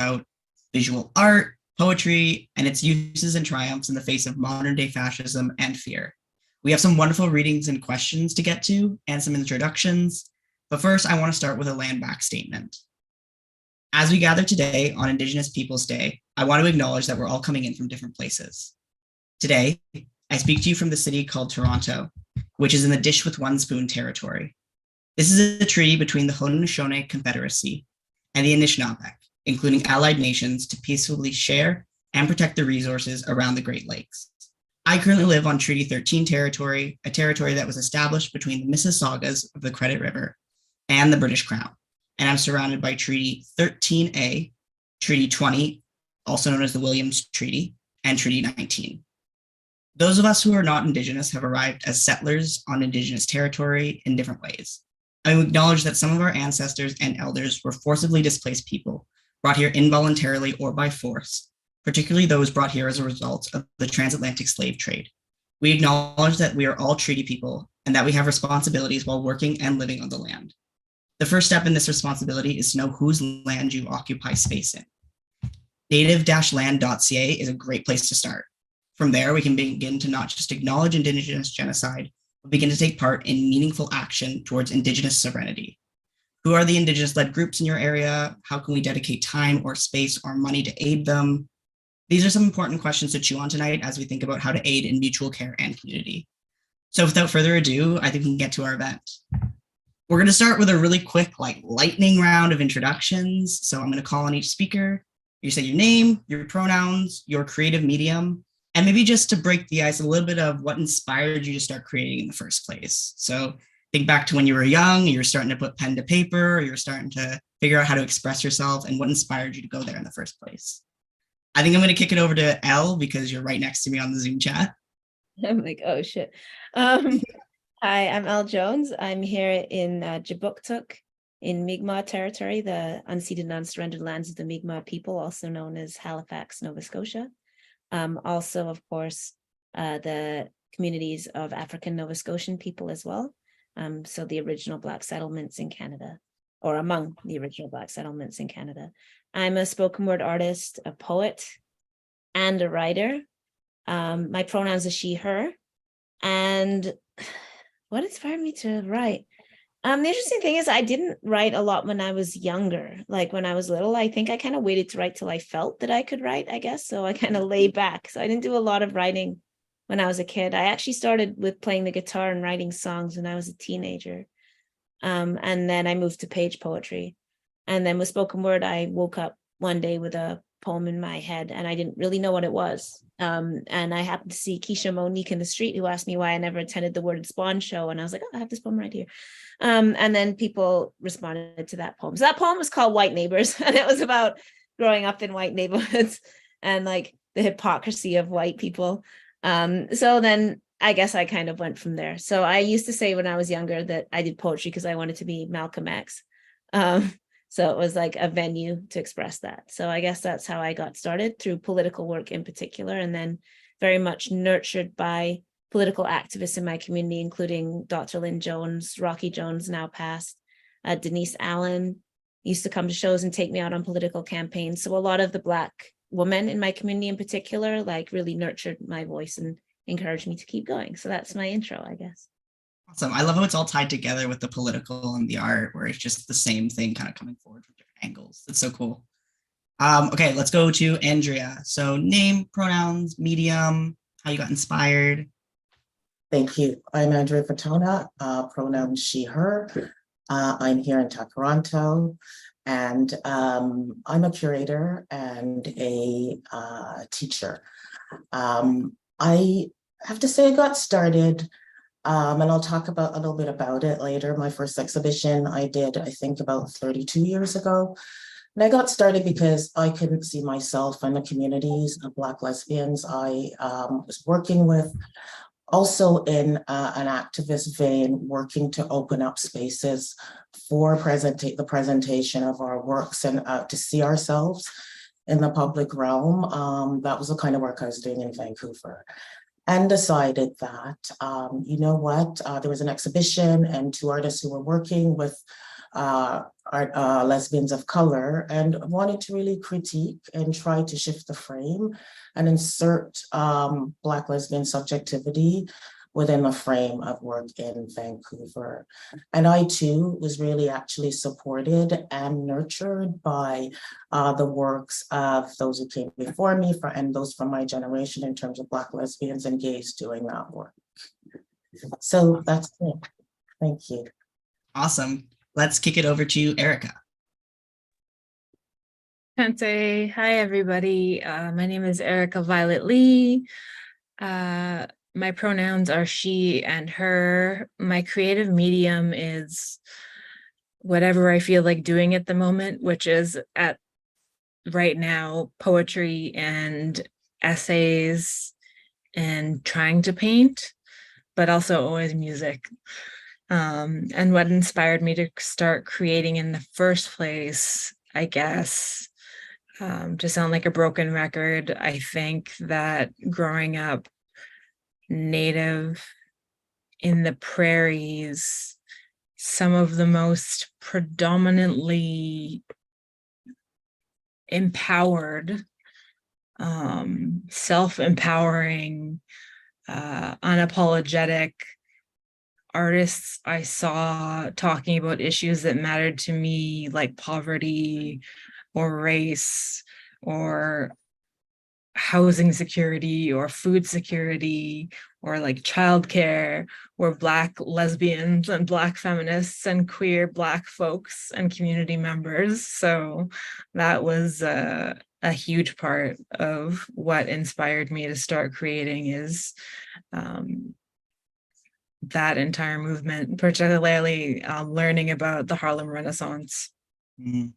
about visual art, poetry, and its uses and triumphs in the face of modern day fascism and fear. We have some wonderful readings and questions to get to and some introductions. But first, I want to start with a land back statement. As we gather today on Indigenous Peoples Day, I want to acknowledge that we're all coming in from different places. Today, I speak to you from the city called Toronto, which is in the Dish with One Spoon territory. This is a treaty between the Haudenosaunee Confederacy and the Anishinaabeg, including allied nations, to peacefully share and protect the resources around the Great Lakes. I currently live on Treaty 13 territory, a territory that was established between the Mississaugas of the Credit River and the British Crown, and I'm surrounded by Treaty 13A, Treaty 20, also known as the Williams Treaty, and Treaty 19. Those of us who are not Indigenous have arrived as settlers on Indigenous territory in different ways. I acknowledge that some of our ancestors and elders were forcibly displaced people, brought here involuntarily or by force, particularly those brought here as a result of the transatlantic slave trade. We acknowledge that we are all treaty people and that we have responsibilities while working and living on the land. The first step in this responsibility is to know whose land you occupy space in. Native-land.ca is a great place to start. From there, we can begin to not just acknowledge Indigenous genocide, but begin to take part in meaningful action towards Indigenous sovereignty. Who are the Indigenous-led groups in your area? How can we dedicate time or space or money to aid them? These are some important questions to chew on tonight as we think about how to aid in mutual care and community. So without further ado, I think we can get to our event. We're going to start with a really quick, lightning round of introductions. So I'm going to call on each speaker. You say your name, your pronouns, your creative medium, and maybe just to break the ice, a little bit of what inspired you to start creating in the first place. So think back to when you were young, you were starting to put pen to paper, you were starting to figure out how to express yourself, and what inspired you to go there in the first place. I think I'm going to kick it over to Elle because you're right next to me on the Zoom chat. I'm like, oh shit. Hi, I'm Elle Jones. I'm here in Jabuktuk in Mi'kmaq territory, the unceded and unsurrendered lands of the Mi'kmaq people, also known as Halifax, Nova Scotia. Also, of course, the communities of African Nova Scotian people as well. So the original Black settlements in Canada, or among the original Black settlements in Canada. I'm a spoken word artist, a poet, and a writer. My pronouns are she, her. And what inspired me to write? The interesting thing is I didn't write a lot when I was younger. Like when I was little, I think I kind of waited to write till I felt that I could write, I guess. So I kind of laid back. So I didn't do a lot of writing when I was a kid. I actually started with playing the guitar and writing songs when I was a teenager. And then I moved to page poetry. And then with spoken word, I woke up one day with a poem in my head and I didn't really know what it was. And I happened to see Keisha Monique in the street who asked me why I never attended the Word Spawn show. And I was like, oh, I have this poem right here. And then people responded to that poem. So that poem was called White Neighbors. And it was about growing up in white neighborhoods and like the hypocrisy of white people. So then I guess I kind of went from there. So I used to say when I was younger that I did poetry because I wanted to be Malcolm X. So it was like a venue to express that. So I guess that's how I got started, through political work in particular, and then very much nurtured by political activists in my community, including Dr. Lynn Jones, Rocky Jones, now passed, Denise Allen used to come to shows and take me out on political campaigns. So a lot of the Black women in my community in particular, like really nurtured my voice and encouraged me to keep going. So that's my intro, I guess. Awesome. I love how it's all tied together with the political and the art, where it's just the same thing kind of coming forward from different angles. That's so cool. Okay, let's go to Andrea. So name, pronouns, medium, how you got inspired. Thank you. I'm Andrea Fatona, pronouns she, her. I'm here in Toronto, and I'm a curator and a teacher. I have to say I got started, and I'll talk about a little bit about it later. My first exhibition I did, I think, about 32 years ago. And I got started because I couldn't see myself in the communities of Black lesbians I was working with. Also in an activist vein, working to open up spaces for the presentation of our works and to see ourselves in the public realm. That was the kind of work I was doing in Vancouver. And decided that, you know what, there was an exhibition and two artists who were working with lesbians of color, and wanted to really critique and try to shift the frame and insert Black lesbian subjectivity within the frame of work in Vancouver. And I too was really actually supported and nurtured by the works of those who came before me and those from my generation in terms of Black lesbians and gays doing that work. So that's it. Thank you. Awesome. Let's kick it over to Erica. Hi, everybody. My name is Erica Violet Lee. My pronouns are she and her. My creative medium is whatever I feel like doing at the moment, which is right now poetry and essays and trying to paint, but also always music. And what inspired me to start creating in the first place, I guess, to sound like a broken record, I think that growing up Native in the prairies, some of the most predominantly empowered, self-empowering, unapologetic artists I saw talking about issues that mattered to me, like poverty or race or housing security or food security or like childcare, were Black lesbians and Black feminists and queer Black folks and community members. So that was a huge part of what inspired me to start creating, is that entire movement, particularly learning about the Harlem Renaissance. Mm.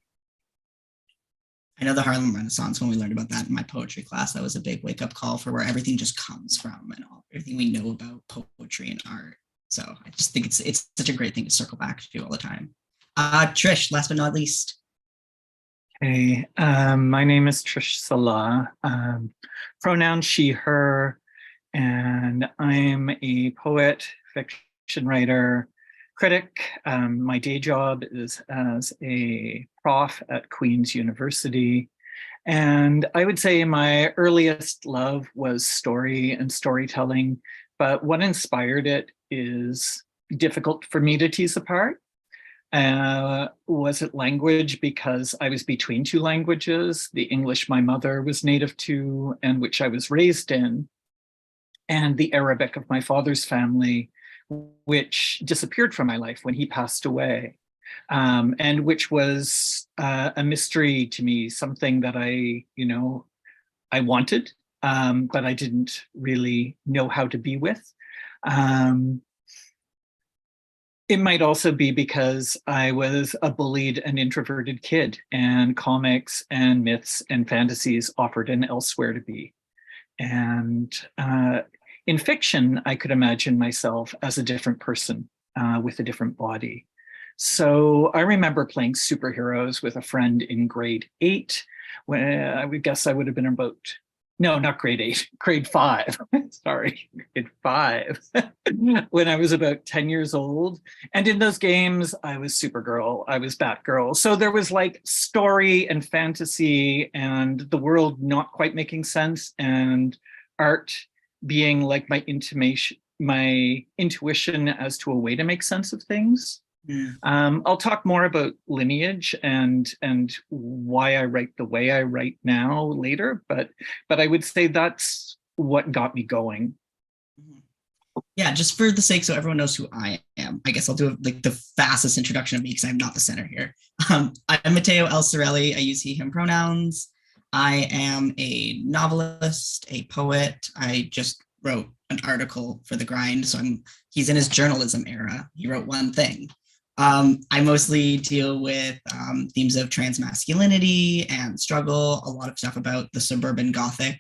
I know the Harlem Renaissance, when we learned about that in my poetry class, that was a big wake-up call for where everything just comes from and everything we know about poetry and art. So I just think it's such a great thing to circle back to all the time. Trish, last but not least. Hey, my name is Trish Salah. Pronoun she, her, and I'm a poet, fiction writer, critic. My day job is as a prof at Queen's University. And I would say my earliest love was story and storytelling, but what inspired it is difficult for me to tease apart. Was it language? Because I was between two languages, the English my mother was native to and which I was raised in, and the Arabic of my father's family, which disappeared from my life when he passed away, and which was a mystery to me, something that I wanted, but I didn't really know how to be with. It might also be because I was a bullied and introverted kid, and comics and myths and fantasies offered an elsewhere to be. And in fiction, I could imagine myself as a different person with a different body. So I remember playing superheroes with a friend in grade 8, when I would guess I would have been about, no, not grade 8, grade 5, sorry, grade 5, when I was about 10 years old. And in those games, I was Supergirl, I was Batgirl. So there was like story and fantasy and the world not quite making sense, and art being like my intuition as to a way to make sense of things. I'll talk more about lineage and why I write the way I write now later, but I would say that's what got me going. Yeah, just for the sake so everyone knows who I am, I guess I'll do like the fastest introduction of me because I'm not the center here. I'm Matteo L. Cerilli. I use he, him pronouns. I am a novelist, a poet. I just wrote an article for The Grind, so he's in his journalism era. He wrote one thing. I mostly deal with themes of trans masculinity and struggle, a lot of stuff about the suburban Gothic,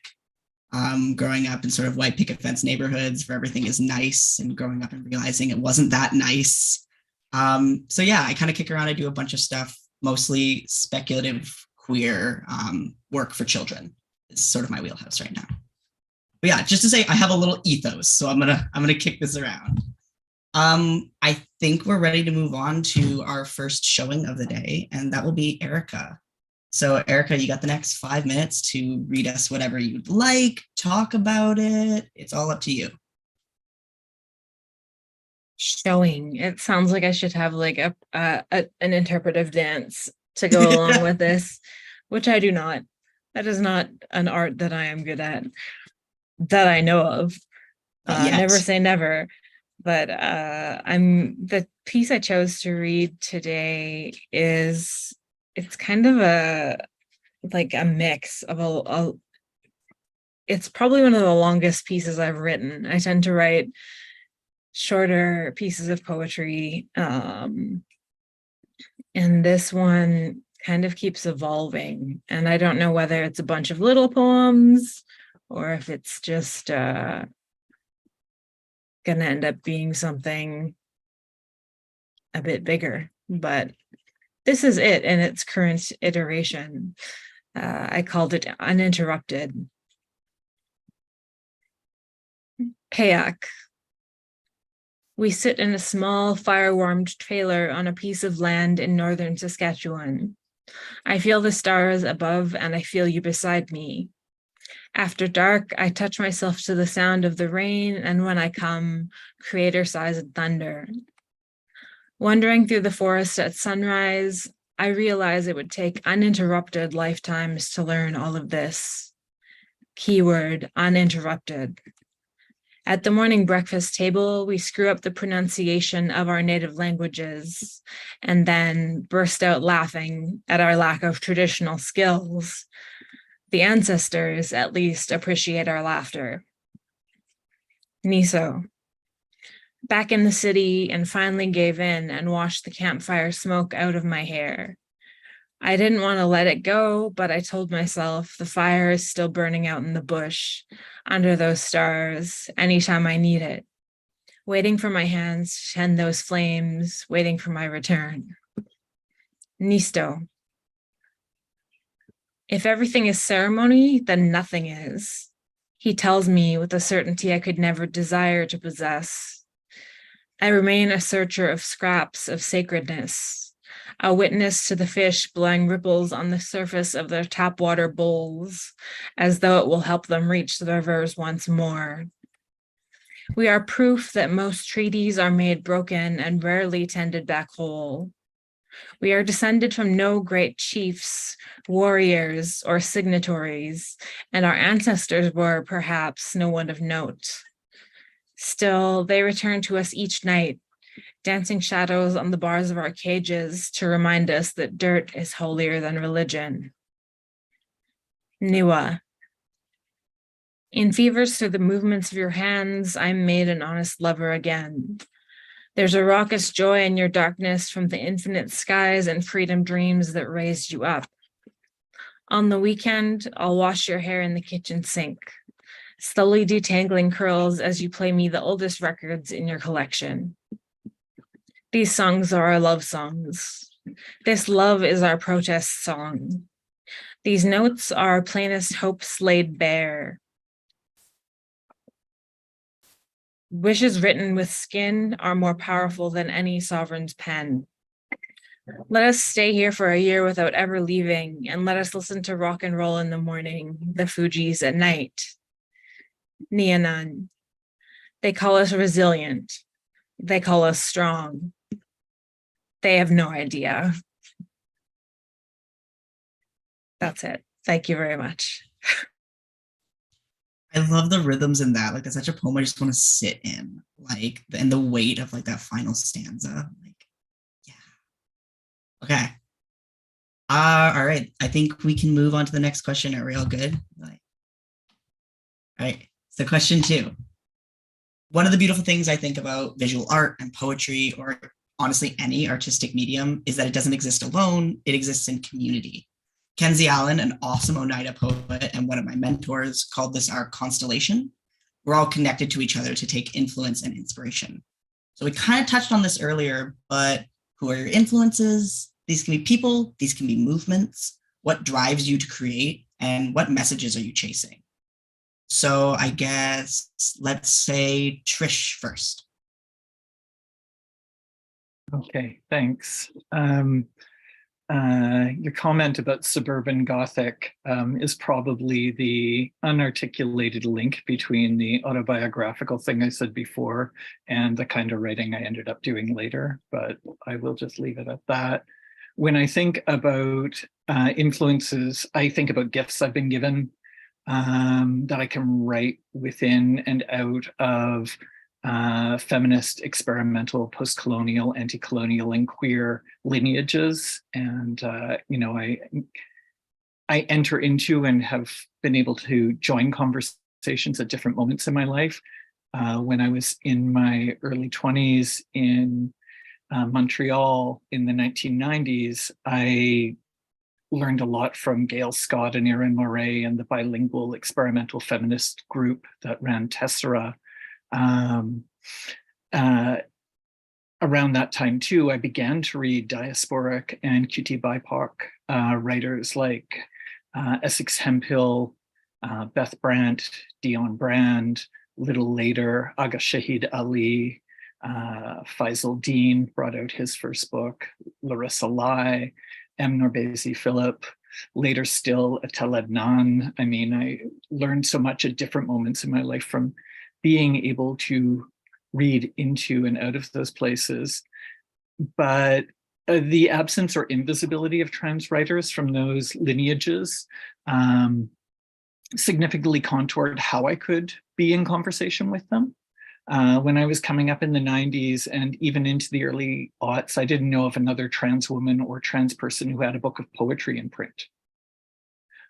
growing up in sort of white picket fence neighborhoods where everything is nice, and growing up and realizing it wasn't that nice. So yeah, I kind of kick around. I do a bunch of stuff, mostly speculative queer work for children. It's sort of my wheelhouse right now. But yeah, just to say, I have a little ethos, so I'm gonna kick this around. I think we're ready to move on to our first showing of the day, and that will be Erica. So Erica, you got the next 5 minutes to read us whatever you'd like, talk about it. It's all up to you. Showing. It sounds like I should have like an interpretive dance to go along with this, which I do not. That is not an art that I am good at, that I know of. Never say never. But the piece I chose to read today is, it's kind of a mix of it's probably one of the longest pieces I've written. I tend to write shorter pieces of poetry, and this one kind of keeps evolving, and I don't know whether it's a bunch of little poems or if it's just gonna end up being something a bit bigger, but this is it in its current iteration. I called it Uninterrupted. Kayak. We sit in a small fire-warmed trailer on a piece of land in northern Saskatchewan. I feel the stars above and I feel you beside me. After dark, I touch myself to the sound of the rain, and when I come, creator sighs and thunder. Wandering through the forest at sunrise, I realize it would take uninterrupted lifetimes to learn all of this. Keyword, uninterrupted. At the morning breakfast table, we screw up the pronunciation of our native languages and then burst out laughing at our lack of traditional skills. The ancestors, at least, appreciate our laughter. Niso. Back in the city and finally gave in and washed the campfire smoke out of my hair. I didn't want to let it go, but I told myself the fire is still burning out in the bush, under those stars, anytime I need it. Waiting for my hands to tend those flames, waiting for my return. Nisto. If everything is ceremony, then nothing is. He tells me with a certainty I could never desire to possess. I remain a searcher of scraps of sacredness, a witness to the fish blowing ripples on the surface of their tap water bowls, as though it will help them reach the rivers once more. We are proof that most treaties are made broken and rarely tended back whole. We are descended from no great chiefs, warriors, or signatories, and our ancestors were, perhaps, no one of note. Still, they return to us each night, dancing shadows on the bars of our cages to remind us that dirt is holier than religion. Niwa. In fevers through the movements of your hands, I'm made an honest lover again. There's a raucous joy in your darkness from the infinite skies and freedom dreams that raised you up. On the weekend, I'll wash your hair in the kitchen sink, slowly detangling curls as you play me the oldest records in your collection. These songs are our love songs. This love is our protest song. These notes are our plainest hopes laid bare. Wishes written with skin are more powerful than any sovereign's pen. Let us stay here for a year without ever leaving, and let us listen to rock and roll in the morning, the Fugees at night. Nianan. They call us resilient. They call us strong. They have no idea. That's it. Thank you very much. I love the rhythms in that. Like, that's such a poem I just want to sit in. Like, and the weight of like that final stanza. Like, yeah. Okay. All right. I think we can move on to the next question. Are we all good? All right. So question 2. One of the beautiful things I think about visual art and poetry, or honestly any artistic medium, is that it doesn't exist alone. It exists in community. Kenzie Allen, an awesome Oneida poet and one of my mentors, called this our constellation. We're all connected to each other to take influence and inspiration. So we kind of touched on this earlier, but who are your influences? These can be people, these can be movements. What drives you to create, and what messages are you chasing? So I guess let's say Trish first. Okay, thanks. Your comment about suburban Gothic is probably the unarticulated link between the autobiographical thing I said before and the kind of writing I ended up doing later, but I will just leave it at that. When I think about influences, I think about gifts I've been given that I can write within and out of feminist, experimental, post-colonial, anti-colonial, and queer lineages. And, you know, I enter into and have been able to join conversations at different moments in my life. When I was in my early 20s in Montreal in the 1990s, I learned a lot from Gail Scott and Erin Moray and the bilingual experimental feminist group that ran Tessera. Around that time too, I began to read diasporic and QT BIPOC writers like Essex Hemphill, Beth Brandt, Dion Brand. Little later, Aga Shahid Ali, Faisal Dean brought out his first book, Larissa Lai, M. Norbezi Philip, later still Atel Adnan. I mean, I learned so much at different moments in my life from being able to read into and out of those places. But the absence or invisibility of trans writers from those lineages significantly contoured how I could be in conversation with them. When I was coming up in the 90s and even into the early aughts, I didn't know of another trans woman or trans person who had a book of poetry in print.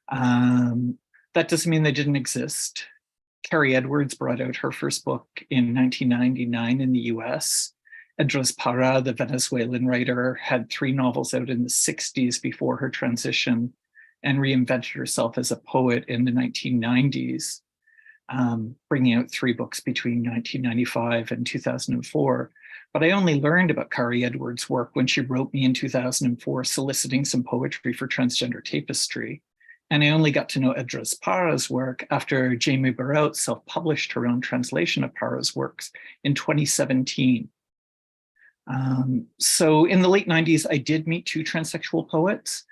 That doesn't mean they didn't exist. Carrie Edwards brought out her first book in 1999 in the US. Edras Parra, the Venezuelan writer, had 3 novels out in the 60s before her transition and reinvented herself as a poet in the 1990s, bringing out 3 books between 1995 and 2004. But I only learned about Carrie Edwards' work when she wrote me in 2004 soliciting some poetry for Transgender Tapestry. And I only got to know Edras Parra's work after Jamie Barrout self-published her own translation of Parra's works in 2017. So in the late 90s, I did meet 2 transsexual poets,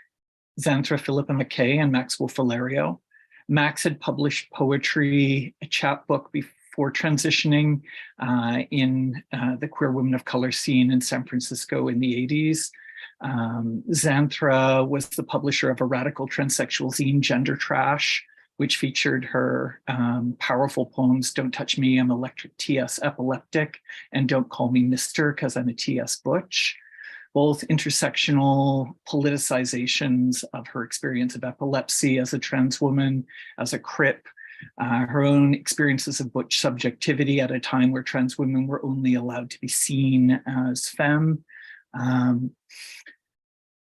Xanthra Philippa McKay and Max Wolf-Valerio. Max had published poetry, a chapbook before transitioning in the queer women of color scene in San Francisco in the 80s. Xanthra was the publisher of a radical transsexual zine, Gender Trash, which featured her powerful poems, Don't Touch Me, I'm Electric TS Epileptic, and Don't Call Me Mister, because I'm a TS Butch. Both intersectional politicizations of her experience of epilepsy as a trans woman, as a crip, her own experiences of butch subjectivity at a time where trans women were only allowed to be seen as femme.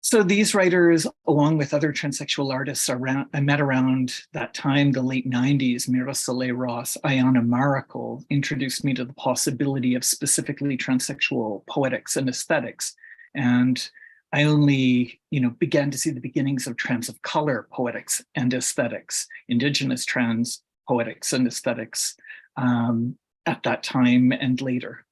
So these writers, along with other transsexual artists I met around that time, the late 90s, Mira Soleil Ross, Ayana Maracle, introduced me to the possibility of specifically transsexual poetics and aesthetics. And I only, began to see the beginnings of trans of color poetics and aesthetics, Indigenous trans poetics and aesthetics at that time and later.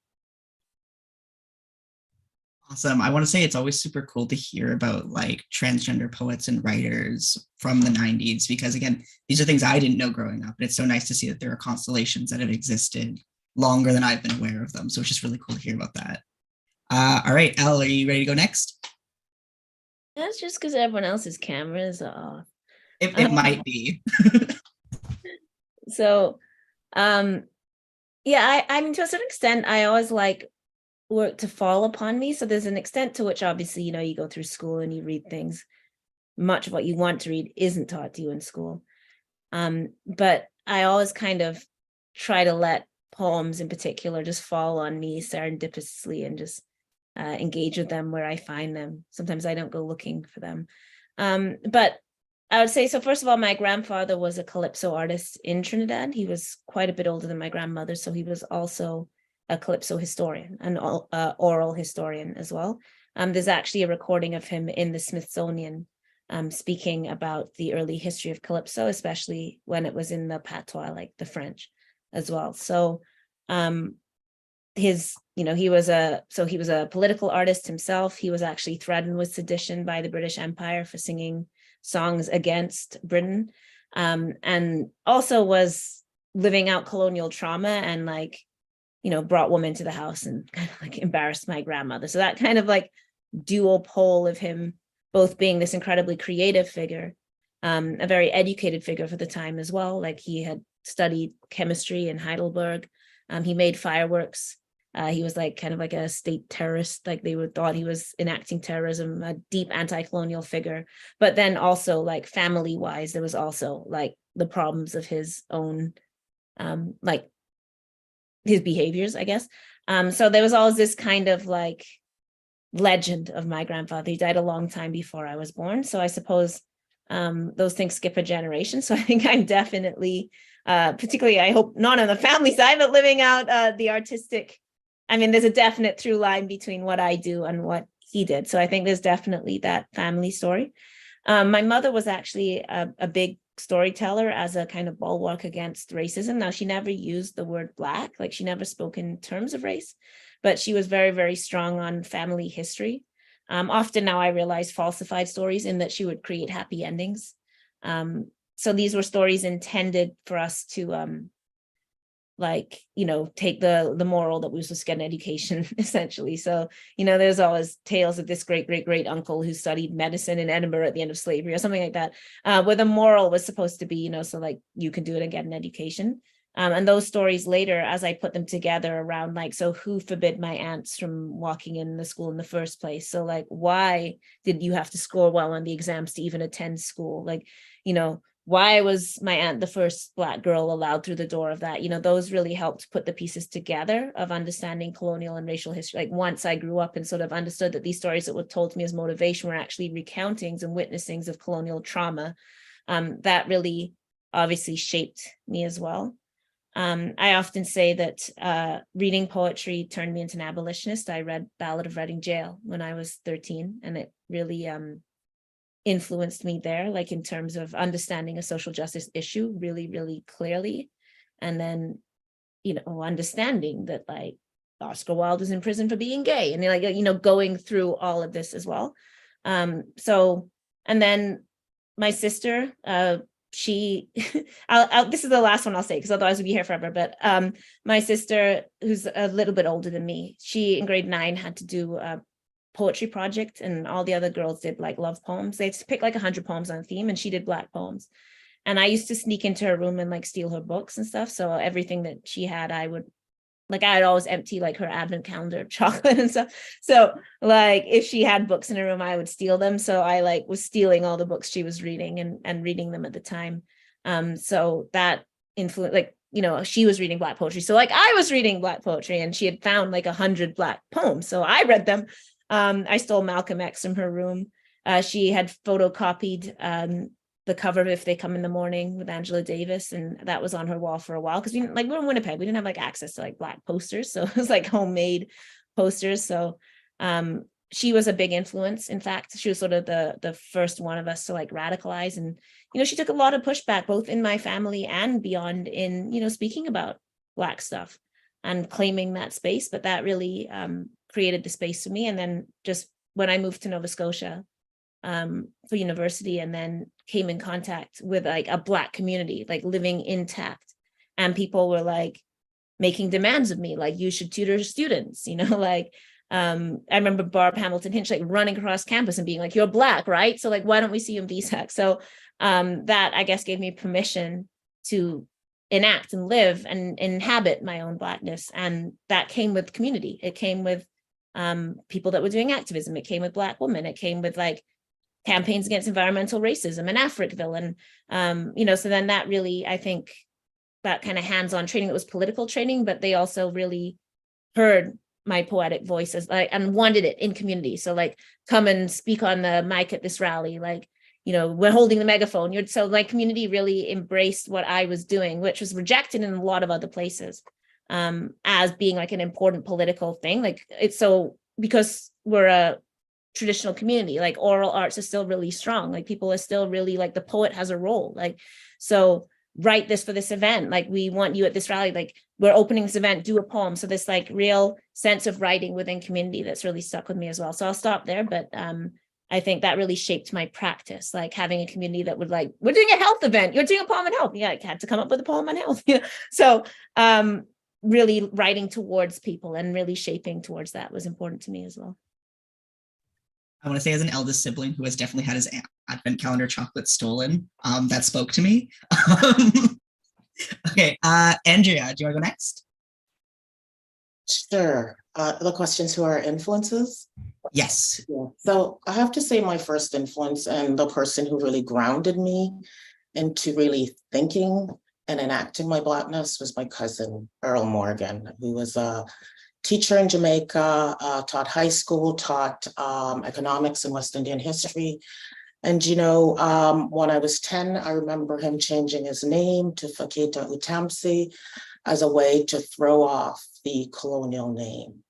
Awesome. I want to say it's always super cool to hear about like transgender poets and writers from the 90s, because again, these are things I didn't know growing up. And it's so nice to see that there are constellations that have existed longer than I've been aware of them. So it's just really cool to hear about that. All right, Elle, are you ready to go next? That's just because everyone else's cameras are off. It might be. So, yeah, I mean, to a certain extent, I always like work to fall upon me. So there's an extent to which obviously, you go through school and you read things. Much of what you want to read isn't taught to you in school. But I always kind of try to let poems in particular just fall on me serendipitously and just engage with them where I find them. Sometimes I don't go looking for them. But I would say, so first of all, my grandfather was a calypso artist in Trinidad. He was quite a bit older than my grandmother. So he was also a calypso historian, an oral historian as well. There's actually a recording of him in the Smithsonian speaking about the early history of calypso, especially when it was in the patois, like the French as well. So his he was a political artist himself. He was actually threatened with sedition by the British Empire for singing songs against Britain, and also was living out colonial trauma and like, brought women to the house and kind of like embarrassed my grandmother. So that kind of like dual pole of him both being this incredibly creative figure, a very educated figure for the time as well. Like he had studied chemistry in Heidelberg. He made fireworks. He was like kind of like a state terrorist, like they thought he was enacting terrorism, a deep anti-colonial figure. But then also like family-wise, there was also like the problems of his own, like his behaviors, I guess. So there was always this kind of like legend of my grandfather. He died a long time before I was born. So I suppose those things skip a generation. So I think I'm definitely, particularly, I hope not on the family side, but living out the artistic. I mean, there's a definite through line between what I do and what he did. So I think there's definitely that family story. My mother was actually a big storyteller as a kind of bulwark against racism. Now, she never used the word Black, like she never spoke in terms of race, but she was very, very strong on family history. Often now I realize falsified stories in that she would create happy endings. So these were stories intended for us to like, take the moral that we were supposed to get an education, essentially. So, there's always tales of this great, great, great uncle who studied medicine in Edinburgh at the end of slavery or something like that, where the moral was supposed to be, so like you can do it and get an education. And those stories later, as I put them together around like, so who forbid my aunts from walking in the school in the first place? So like, why did you have to score well on the exams to even attend school? Like, why was my aunt the first Black girl allowed through the door of that? Those really helped put the pieces together of understanding colonial and racial history. Like once I grew up and sort of understood that these stories that were told to me as motivation were actually recountings and witnessings of colonial trauma, that really obviously shaped me as well. I often say that reading poetry turned me into an abolitionist. I read Ballad of Reading Gaol when I was 13, and it really influenced me there, like in terms of understanding a social justice issue really, really clearly. And then, understanding that like Oscar Wilde was in prison for being gay and like, going through all of this as well. So, and then my sister, she, this is the last one I'll say, because otherwise we'll be here forever. But my sister, who's a little bit older than me, she in grade 9 had to do a poetry project, and all the other girls did like love poems. They had to pick like 100 poems on a theme, and she did Black poems. And I used to sneak into her room and like steal her books and stuff. So everything that she had, I'd always empty like her advent calendar of chocolate and stuff. So like if she had books in her room, I would steal them. So I like was stealing all the books she was reading and reading them at the time. So that influenced, like, she was reading Black poetry. So like I was reading Black poetry, and she had found like 100 Black poems. So I read them. I stole Malcolm X from her room. She had photocopied the cover of If They Come in the Morning with Angela Davis, and that was on her wall for a while, because we're in Winnipeg, we didn't have like access to like Black posters, so it was like homemade posters. So she was a big influence. In fact, she was sort of the first one of us to like radicalize, and she took a lot of pushback both in my family and beyond in speaking about Black stuff and claiming that space. But that really created the space for me. And then just when I moved to Nova Scotia for university, and then came in contact with like a Black community, like living intact, and people were like making demands of me, like you should tutor students, like I remember Barb Hamilton Hinch like running across campus and being like, you're Black, right? So like, why don't we see you in VSAC? So that I guess gave me permission to enact and live and inhabit my own Blackness. And that came with community. It came with people that were doing activism. It came with Black women. It came with like campaigns against environmental racism in Africville. And, so then that really, I think that kind of hands-on training, it was political training, but they also really heard my poetic voice as like, and wanted it in community. So like, come and speak on the mic at this rally, like, we're holding the megaphone. So like community really embraced what I was doing, which was rejected in a lot of other places as being like an important political thing. Like it's so, because we're a traditional community, like oral arts is still really strong. Like people are still really like the poet has a role. Like, so write this for this event. Like, we want you at this rally, like, we're opening this event, do a poem. So this like real sense of writing within community that's really stuck with me as well. So I'll stop there, but I think that really shaped my practice, like having a community that would like, we're doing a health event, you're doing a poem on health. Yeah, I had to come up with a poem on health. So really writing towards people and really shaping towards that was important to me as well. I want to say, as an eldest sibling who has definitely had his advent calendar chocolate stolen, that spoke to me. Okay, Andrea, do you want to go next? Sure. The questions, who are influences? Yes. Yeah. So I have to say my first influence and the person who really grounded me into really thinking and enacting my Blackness was my cousin, Earl Morgan, who was a teacher in Jamaica, taught high school, taught economics and West Indian history. And, you know, when I was 10, I remember him changing his name to Faketa Utamsi as a way to throw off the colonial name.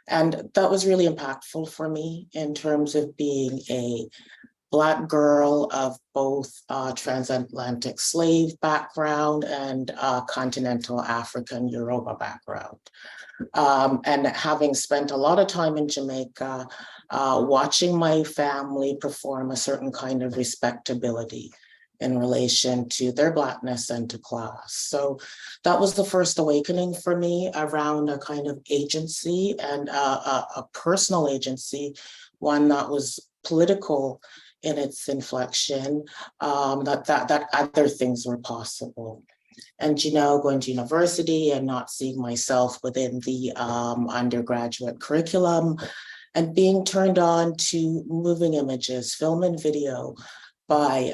And that was really impactful for me in terms of being a Black girl of both transatlantic slave background and continental African Yoruba background. And having spent a lot of time in Jamaica, watching my family perform a certain kind of respectability in relation to their Blackness and to class. So that was the first awakening for me around a kind of agency and a personal agency, one that was political in its inflection, that other things were possible. And, you know, going to university and not seeing myself within the undergraduate curriculum and being turned on to moving images, film and video by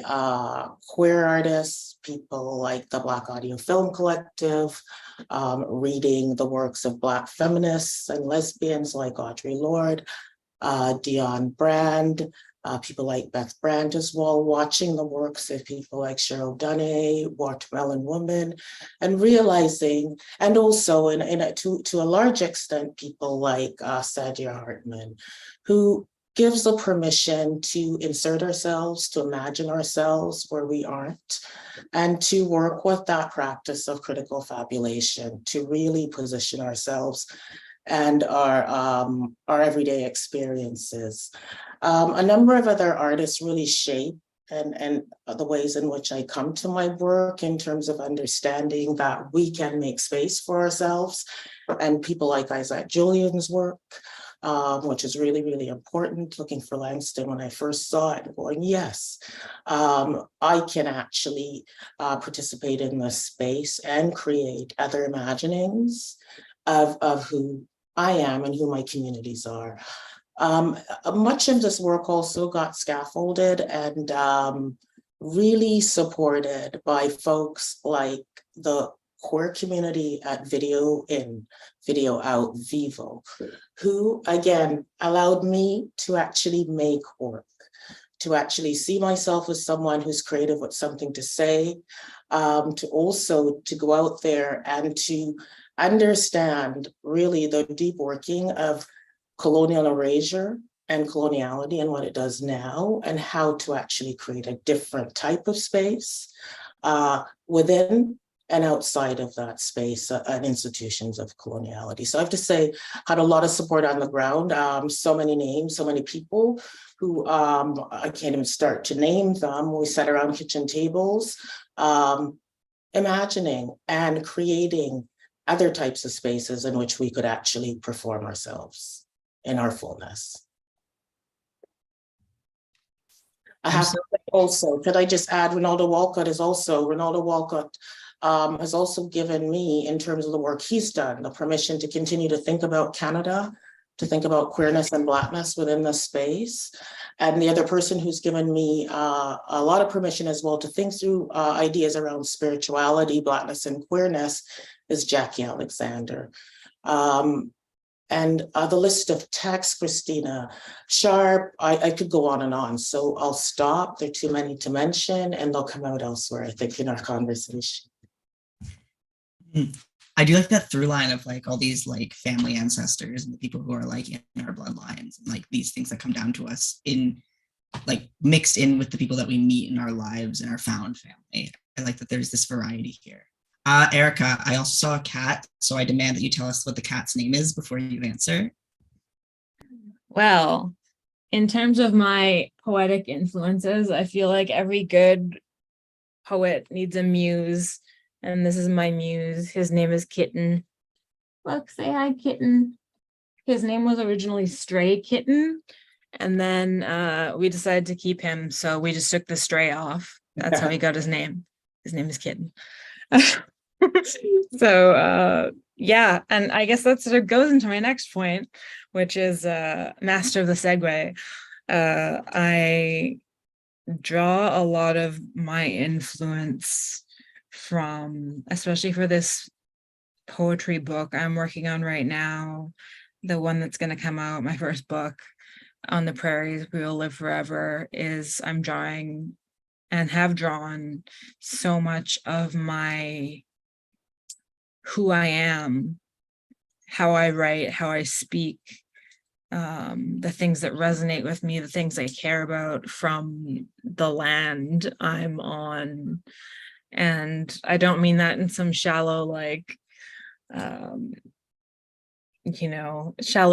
queer artists, people like the Black Audio Film Collective, reading the works of Black feminists and lesbians like Audre Lorde, Dion Brand, people like Beth Brandt as well, watching the works of people like Cheryl Dunay, Watermelon Woman, and realizing, and also to a large extent, people like Sadia Hartman, who gives the permission to insert ourselves, to imagine ourselves where we aren't, and to work with that practice of critical fabulation, to really position ourselves and our everyday experiences. A number of other artists really shape and the ways in which I come to my work in terms of understanding that we can make space for ourselves, and people like Isaac Julian's work, which is really, really important. Looking for Langston when I first saw it, going, yes, I can actually participate in this space and create other imaginings of who I am and who my communities are. Much of this work also got scaffolded and really supported by folks like the queer community at Video In, Video Out, Vivo, who again allowed me to actually make work, to actually see myself as someone who's creative with something to say, to also to go out there and to understand really the deep working of colonial erasure and coloniality and what it does now, and how to actually create a different type of space within and outside of that space and institutions of coloniality. So I have to say, had a lot of support on the ground, so many names, so many people who I can't even start to name them. We sat around kitchen tables, imagining and creating other types of spaces in which we could actually perform ourselves in our fullness. I have to also, could I just add, Ronaldo Walcott has also given me, in terms of the work he's done, the permission to continue to think about Canada, to think about queerness and Blackness within this space. And the other person who's given me a lot of permission as well to think through ideas around spirituality, Blackness and queerness is Jackie Alexander. And the list of texts, Christina Sharp, I could go on and on. So I'll stop. There are too many to mention, and they'll come out elsewhere, I think, in our conversation. I do like that through line of like all these like family ancestors and the people who are like in our bloodlines and like these things that come down to us in like mixed in with the people that we meet in our lives and our found family. I like that there's this variety here. Erica, I also saw a cat, so I demand that you tell us what the cat's name is before you answer. Well, in terms of my poetic influences, I feel like every good poet needs a muse, and this is my muse. His name is Kitten. Look, say hi, Kitten. His name was originally Stray Kitten, and then we decided to keep him, so we just took the stray off. That's how he got his name. His name is Kitten. So yeah, and I guess that sort of goes into my next point, which is master of the segue. I draw a lot of my influence from, especially for this poetry book I'm working on right now, the one that's going to come out, my first book, On the Prairies We Will Live Forever, is I'm drawing and have drawn so much of my who I am, how I write, how I speak, the things that resonate with me, the things I care about from the land I'm on. And I don't mean that in some shallow, like, shallow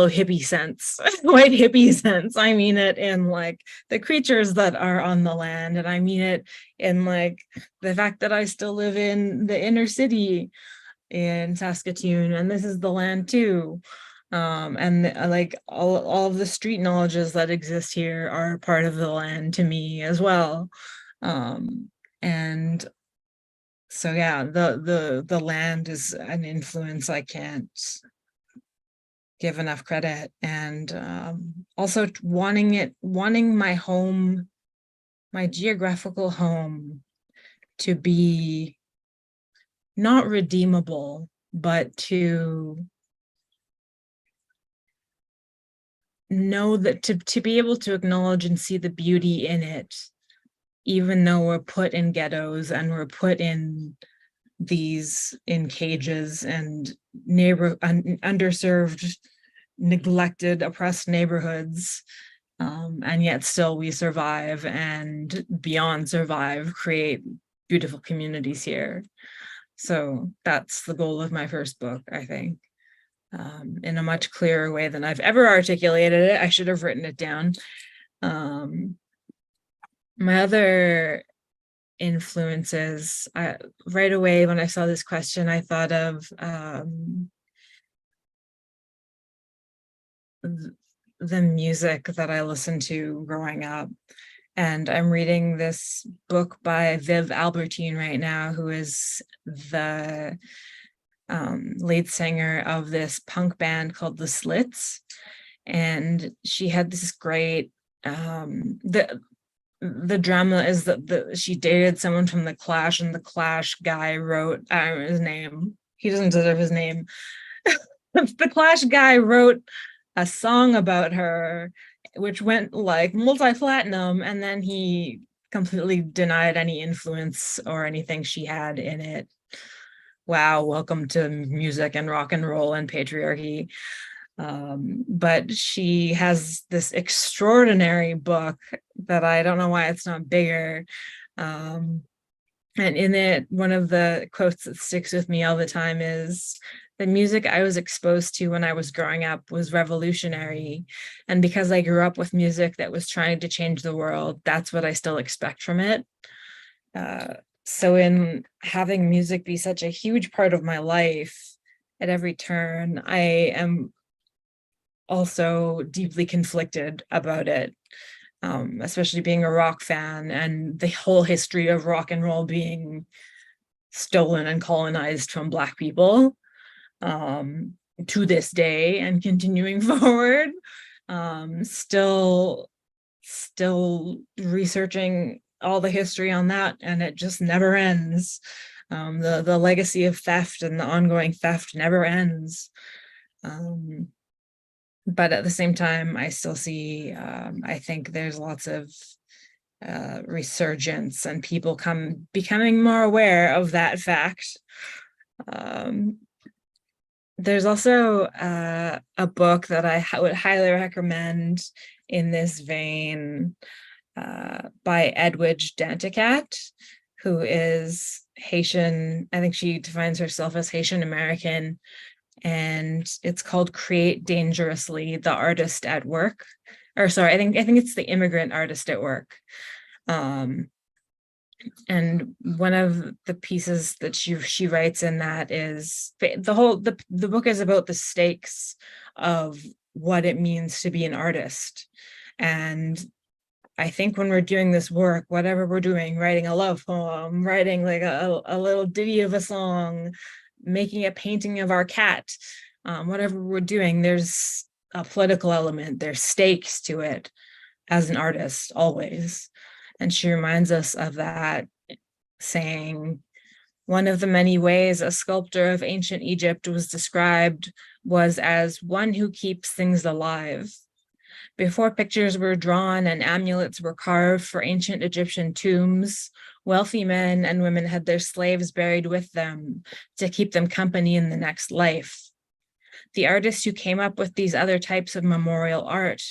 hippie sense, white hippie sense. I mean it in like the creatures that are on the land. And I mean it in like the fact that I still live in the inner city in Saskatoon, and this is the land too. And like all of the street knowledges that exist here are part of the land to me as well. And so yeah, the land is an influence I can't give enough credit. And also wanting my home, my geographical home, to be not redeemable, but to know that to be able to acknowledge and see the beauty in it, even though we're put in ghettos and we're put in cages and underserved, neglected, oppressed neighborhoods, and yet still we survive, and beyond survive, create beautiful communities here. So that's the goal of my first book, I think, in a much clearer way than I've ever articulated it. I should have written it down. My other influences, right away when I saw this question, I thought of the music that I listened to growing up. And I'm reading this book by Viv Albertine right now, who is the lead singer of this punk band called The Slits. And she had this great, the drama is that she dated someone from The Clash, and The Clash guy wrote, I don't know his name, he doesn't deserve his name. The Clash guy wrote a song about her, which went like multi-platinum, and then he completely denied any influence or anything she had in it. Wow, welcome to music and rock and roll and patriarchy. But she has this extraordinary book that I don't know why it's not bigger. And in it, one of the quotes that sticks with me all the time is, the music I was exposed to when I was growing up was revolutionary. And because I grew up with music that was trying to change the world, that's what I still expect from it. So in having music be such a huge part of my life at every turn, I am also deeply conflicted about it, especially being a rock fan and the whole history of rock and roll being stolen and colonized from Black people. To this day and continuing forward, still researching all the history on that, and it just never ends. The legacy of theft and the ongoing theft never ends. But at the same time, I still see, I think there's lots of resurgence and people becoming more aware of that fact. There's also a book that I would highly recommend in this vein, by Edwidge Danticat, who is Haitian. I think she defines herself as Haitian American, and it's called Create Dangerously, the Artist at Work. Or sorry, I think it's the Immigrant Artist at Work. And one of the pieces that she writes in that is the book is about the stakes of what it means to be an artist. And I think when we're doing this work, whatever we're doing, writing a love poem, writing like a little ditty of a song, making a painting of our cat, whatever we're doing, there's a political element, there's stakes to it as an artist always. And she reminds us of that, saying, one of the many ways a sculptor of ancient Egypt was described was as one who keeps things alive. Before pictures were drawn and amulets were carved for ancient Egyptian tombs, wealthy men and women had their slaves buried with them to keep them company in the next life. The artists who came up with these other types of memorial art,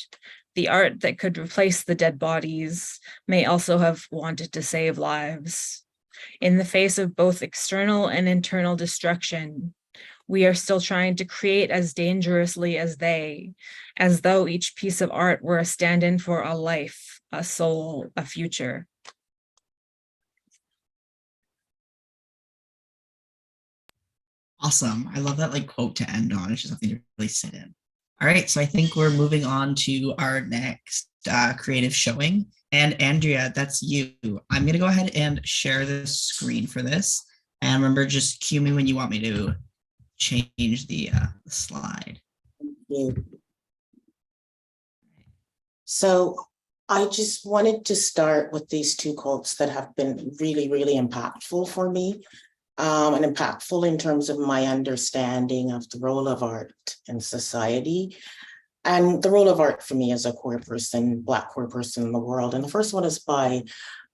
the art that could replace the dead bodies, may also have wanted to save lives. In the face of both external and internal destruction, we are still trying to create as dangerously as they, as though each piece of art were a stand-in for a life, a soul, a future. Awesome. I love that like quote to end on. It's just something to really sit in. All right, so I think we're moving on to our next creative showing. And Andrea, that's you. I'm going to go ahead and share the screen for this. And remember, just cue me when you want me to change the slide. Thank you. So I just wanted to start with these two quotes that have been really, really impactful for me, and impactful in terms of my understanding of the role of art in society and the role of art for me as a queer person, Black queer person in the world. And the first one is by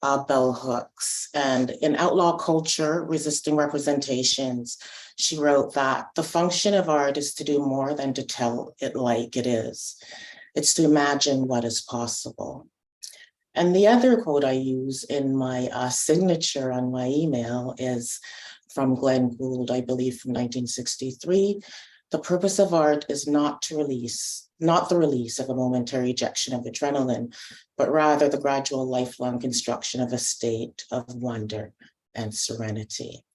Bell Hooks. And in Outlaw Culture, Resisting Representations, she wrote that the function of art is to do more than to tell it like it is. It's to imagine what is possible. And the other quote I use in my signature on my email is from Glenn Gould, I believe from 1963. The purpose of art is not the release of a momentary ejection of adrenaline, but rather the gradual lifelong construction of a state of wonder and serenity.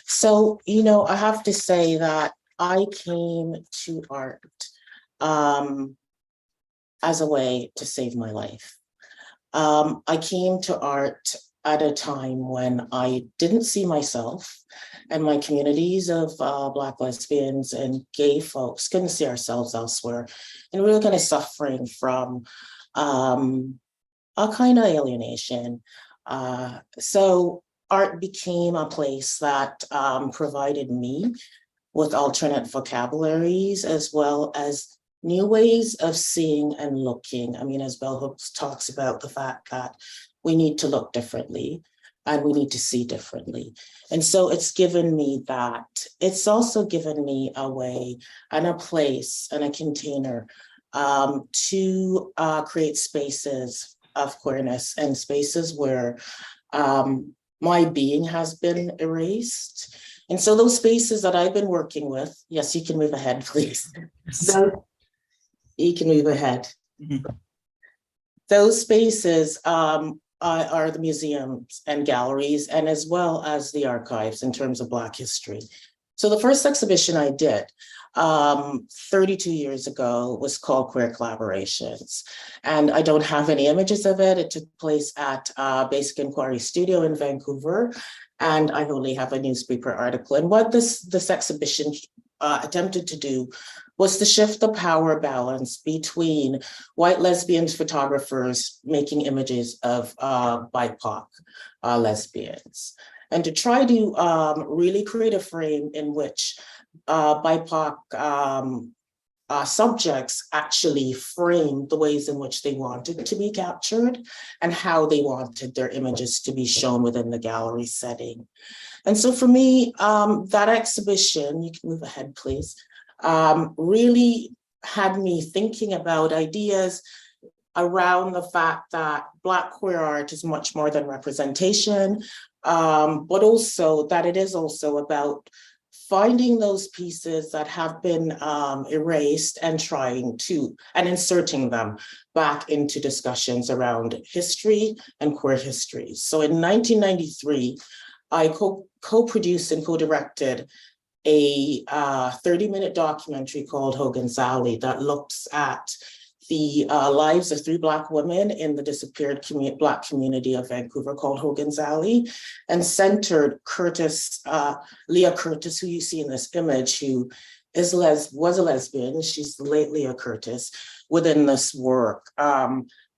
So, I have to say that I came to art as a way to save my life. I came to art at a time when I didn't see myself and my communities of Black lesbians and gay folks couldn't see ourselves elsewhere. And we were kind of suffering from a kind of alienation. So art became a place that provided me with alternate vocabularies as well as new ways of seeing and looking. I mean, as Bell Hooks talks about the fact that we need to look differently and we need to see differently. And so it's given me that. It's also given me a way and a place and a container to create spaces of queerness and spaces where my being has been erased. And so those spaces that I've been working with, yes, you can move ahead, please. So, you can move ahead. Mm-hmm. Those spaces are the museums and galleries, and as well as the archives in terms of Black history. So the first exhibition I did 32 years ago was called Queer Collaborations. And I don't have any images of it. It took place at Basic Inquiry Studio in Vancouver. And I only have a newspaper article. And what this exhibition attempted to do was to shift the power balance between white lesbian photographers making images of BIPOC lesbians, and to try to really create a frame in which BIPOC subjects actually framed the ways in which they wanted to be captured and how they wanted their images to be shown within the gallery setting. And so for me, that exhibition, you can move ahead, please, really had me thinking about ideas around the fact that Black queer art is much more than representation, but also that it is also about finding those pieces that have been erased and inserting them back into discussions around history and queer history. So in 1993, I co-produced and co-directed a 30-minute documentary called Hogan's Alley that looks at the lives of 3 Black women in the disappeared Black community of Vancouver called Hogan's Alley, and centered Leah Curtis, who you see in this image, who was a lesbian. She's the late Leah Curtis, within this work,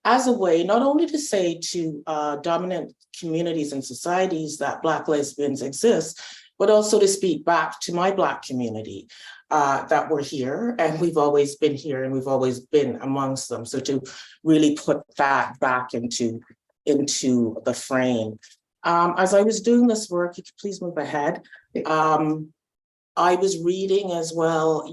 as a way not only to say to dominant communities and societies that Black lesbians exist, but also to speak back to my Black community, that we're here and we've always been here and we've always been amongst them. So to really put that back into the frame. As I was doing this work, you could please move ahead. I was reading as well,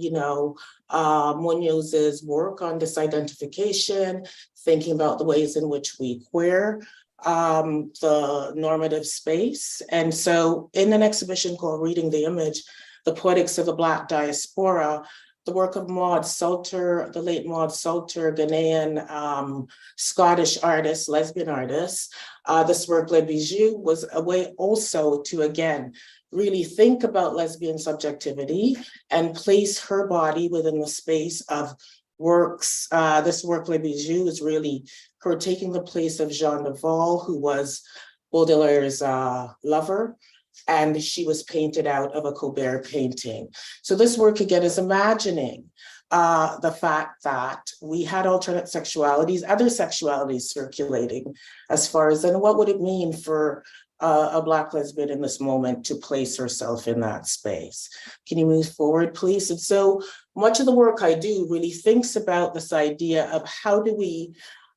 Munoz's work on disidentification, thinking about the ways in which we queer the normative space. And so in an exhibition called Reading the Image, The Poetics of the Black Diaspora, the work of Maud Salter, the late Maud Salter, Ghanaian Scottish artist, lesbian artist. This work, Les Bijoux, was a way also to, again, really think about lesbian subjectivity and place her body within the space of works. This work, Les Bijoux, is really her taking the place of Jeanne de Val, who was Baudelaire's lover, and she was painted out of a Colbert painting. So this work, again, is imagining the fact that we had alternate sexualities, other sexualities circulating, as far as then what would it mean for a Black lesbian in this moment to place herself in that space. Can you move forward, please? And so much of the work I do really thinks about this idea of how do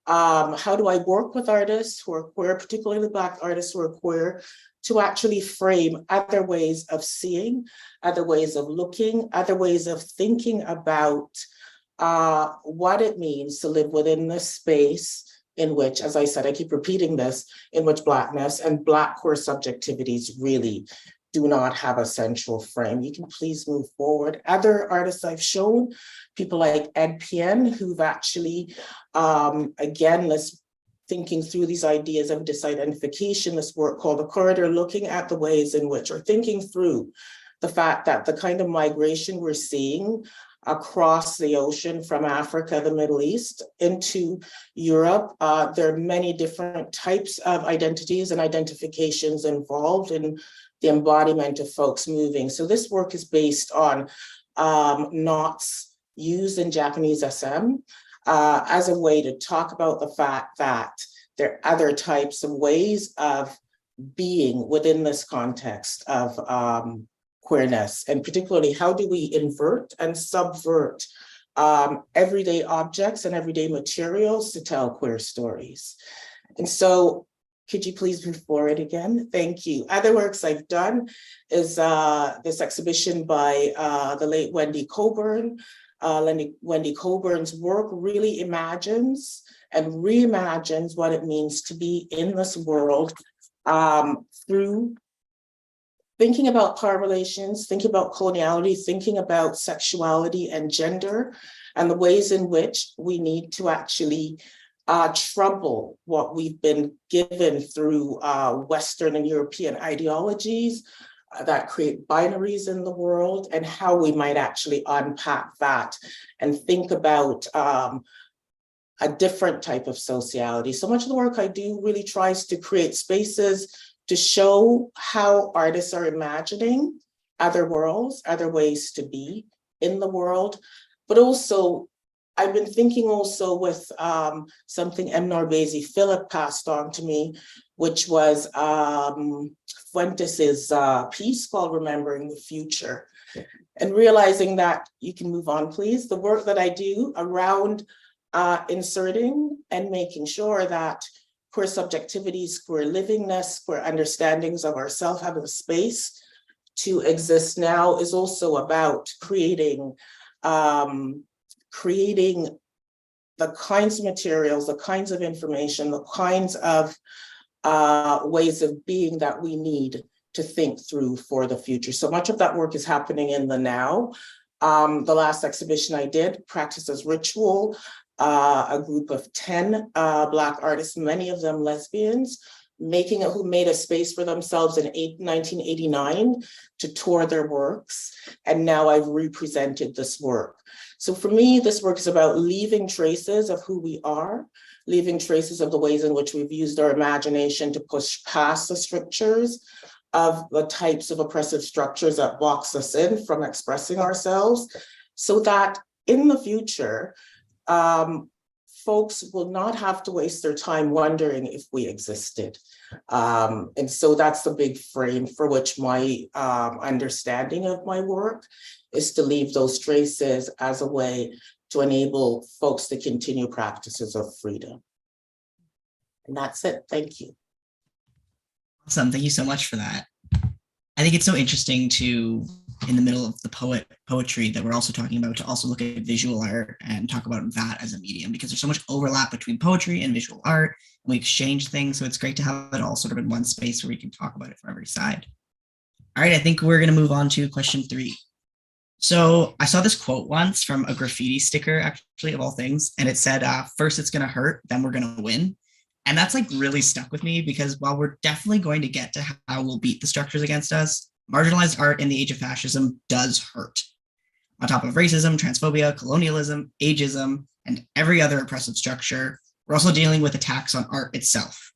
I work with artists who are queer, particularly Black artists who are queer, to actually frame other ways of seeing, other ways of looking, other ways of thinking about what it means to live within this space in which, as I said, I keep repeating this, in which Blackness and Black queer subjectivities really do not have a central frame. You can please move forward. Other artists I've shown, people like Ed Pien, who've actually, again, thinking through these ideas of disidentification, this work called The Corridor, looking at the ways in which, or thinking through the fact that the kind of migration we're seeing across the ocean from Africa, the Middle East, into Europe, there are many different types of identities and identifications involved in the embodiment of folks moving. So this work is based on knots used in Japanese SM as a way to talk about the fact that there are other types of ways of being within this context of queerness, and particularly how do we invert and subvert everyday objects and everyday materials to tell queer stories. And so could you please move forward again? Thank you. Other works I've done is this exhibition by the late Wendy Coburn. Wendy Coburn's work really imagines and reimagines what it means to be in this world through thinking about power relations, thinking about coloniality, thinking about sexuality and gender, and the ways in which we need to actually trouble what we've been given through Western and European ideologies that create binaries in the world, and how we might actually unpack that and think about a different type of sociality. So much of the work I do really tries to create spaces to show how artists are imagining other worlds, other ways to be in the world, but also I've been thinking also with something M. Norbezi Philip passed on to me, which was Fuentes's piece called Remembering the Future, and realizing that, you can move on please, the work that I do around inserting and making sure that queer subjectivities, queer livingness, queer understandings of ourselves have a space to exist now is also about creating the the kinds of materials, the kinds of information, the kinds of ways of being that we need to think through for the future. So much of that work is happening in the now. The last exhibition I did, Practice as Ritual, a group of 10 Black artists, many of them lesbians, who made a space for themselves in 1989 to tour their works. And now I've represented this work. So for me, this work is about leaving traces of who we are, leaving traces of the ways in which we've used our imagination to push past the strictures of the types of oppressive structures that box us in from expressing ourselves, so that in the future, folks will not have to waste their time wondering if we existed. And so that's the big frame for which my understanding of my work is to leave those traces as a way to enable folks to continue practices of freedom. And that's it. Thank you. Awesome. Thank you so much for that. I think it's so interesting to, in the middle of the poetry that we're also talking about, to also look at visual art and talk about that as a medium, because there's so much overlap between poetry and visual art. And we exchange things. So it's great to have it all sort of in one space where we can talk about it from every side. All right, I think we're going to move on to question 3. So I saw this quote once from a graffiti sticker, actually, of all things, and it said, first it's going to hurt, then we're going to win. And that's like really stuck with me, because while we're definitely going to get to how we'll beat the structures against us, marginalized art in the age of fascism does hurt. On top of racism, transphobia, colonialism, ageism, and every other oppressive structure, we're also dealing with attacks on art itself.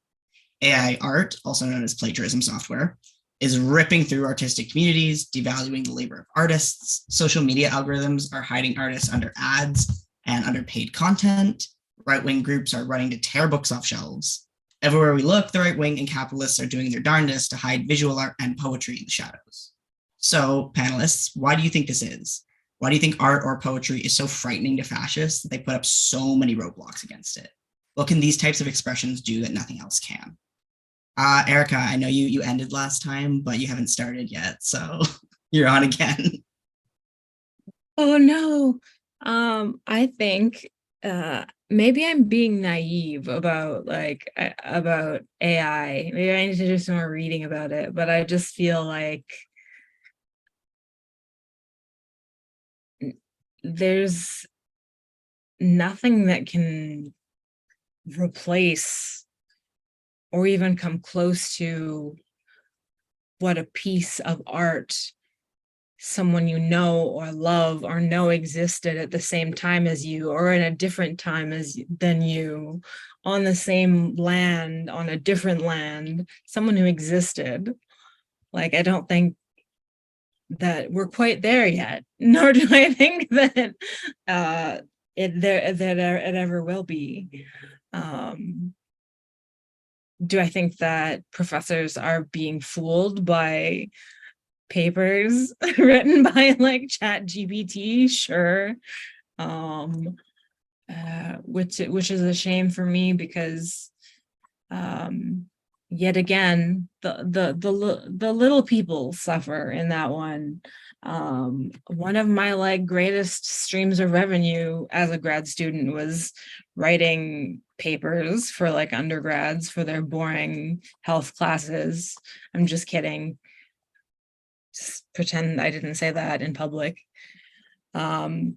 AI art, also known as plagiarism software, is ripping through artistic communities, devaluing the labor of artists. Social media algorithms are hiding artists under ads and under paid content. Right-wing groups are running to tear books off shelves. Everywhere we look, the right wing and capitalists are doing their darndest to hide visual art and poetry in the shadows. So, panelists, why do you think this is? Why do you think art or poetry is so frightening to fascists that they put up so many roadblocks against it? What can these types of expressions do that nothing else can? Erica, I know you ended last time, but you haven't started yet, so you're on again. Oh no. I think maybe I'm being naive about about AI. Maybe I need to do some more reading about it, but I just feel like there's nothing that can replace or even come close to what a piece of art someone you know or love or know existed at the same time as you, or in a different time than you, on the same land, on a different land, someone who existed. Like, I don't think that we're quite there yet, nor do I think that it ever will be. Do I think that professors are being fooled by papers written by like ChatGPT? Sure. Which is a shame for me, because yet again, the little people suffer in that one. One of my like greatest streams of revenue as a grad student was writing papers for like undergrads for their boring health classes. I'm just kidding. Just pretend I didn't say that in public. And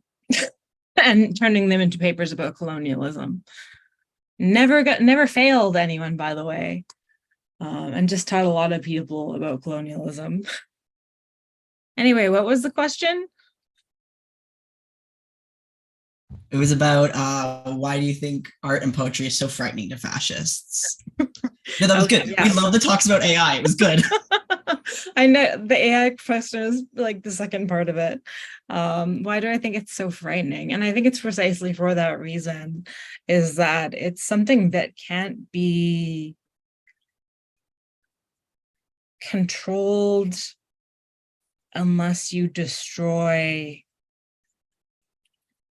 turning them into papers about colonialism. Never failed anyone, by the way. And just taught a lot of people about colonialism. Anyway, what was the question? It was about why do you think art and poetry is so frightening to fascists? No, that was good. Yeah. We love the talks about AI. It was good. I know the AI question is like the second part of it. Why do I think it's so frightening? And I think it's precisely for that reason, is that it's something that can't be controlled unless you destroy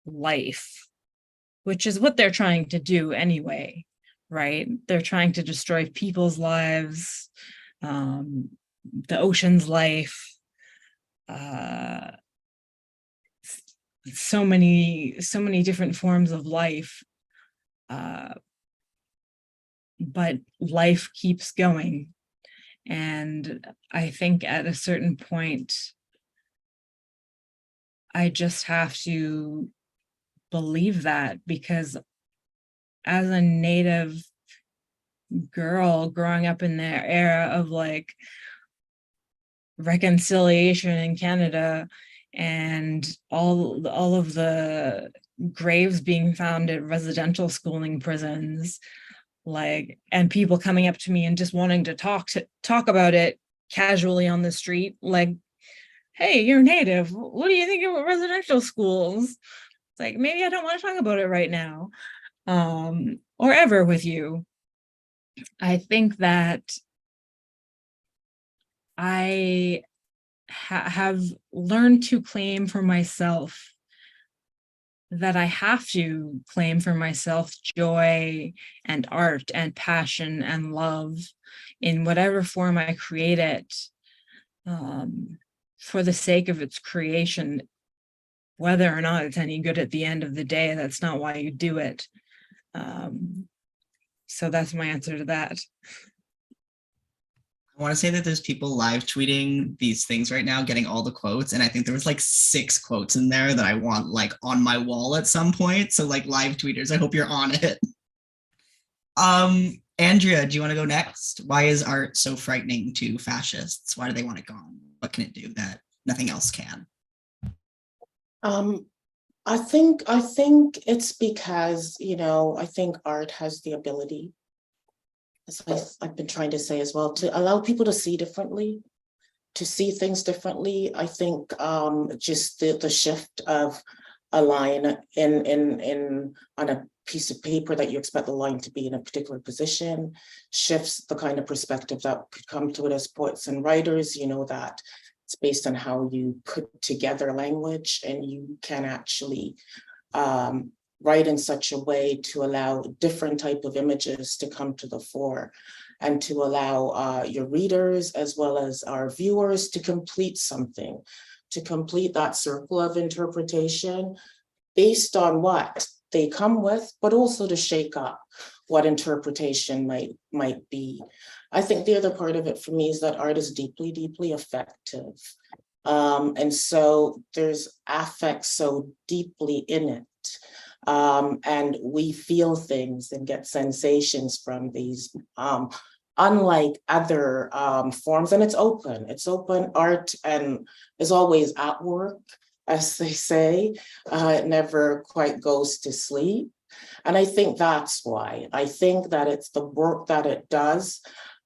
life, which is what they're trying to do anyway, right? They're trying to destroy people's lives, the ocean's life, so many different forms of life. But life keeps going. And I think at a certain point, I just have to believe that, because as a Native girl growing up in the era of like reconciliation in Canada, and all of the graves being found at residential schooling prisons, like, and people coming up to me and just wanting to talk about it casually on the street, like, hey, you're Native, what do you think about residential schools? It's like, maybe I don't want to talk about it right now, or ever with you. I think that I have learned to claim for myself, that I have to claim for myself joy and art and passion and love in whatever form I create it, for the sake of its creation, whether or not it's any good at the end of the day. That's not why you do it. So that's my answer to that. I want to say that there's people live tweeting these things right now, getting all the quotes. And I think there was like 6 quotes in there that I want like on my wall at some point. So like live tweeters, I hope you're on it. Andrea, do you want to go next? Why is art so frightening to fascists? Why do they want it gone? What can it do that nothing else can? I think it's because, I think art has the ability, as I've been trying to say as well, to allow people to see differently, to see things differently. I think just the shift of a line in on a piece of paper that you expect the line to be in a particular position shifts the kind of perspective that could come to it as poets and writers. That it's based on how you put together language, and you can actually write in such a way to allow different type of images to come to the fore, and to allow your readers as well as our viewers to complete something, to complete that circle of interpretation based on what they come with, but also to shake up what interpretation might be. I think the other part of it for me is that art is deeply, deeply affective. And so there's affect so deeply in it. And we feel things and get sensations from these, unlike other forms. And it's open art, and is always at work, as they say. It never quite goes to sleep. And I think that's why. I think that it's the work that it does.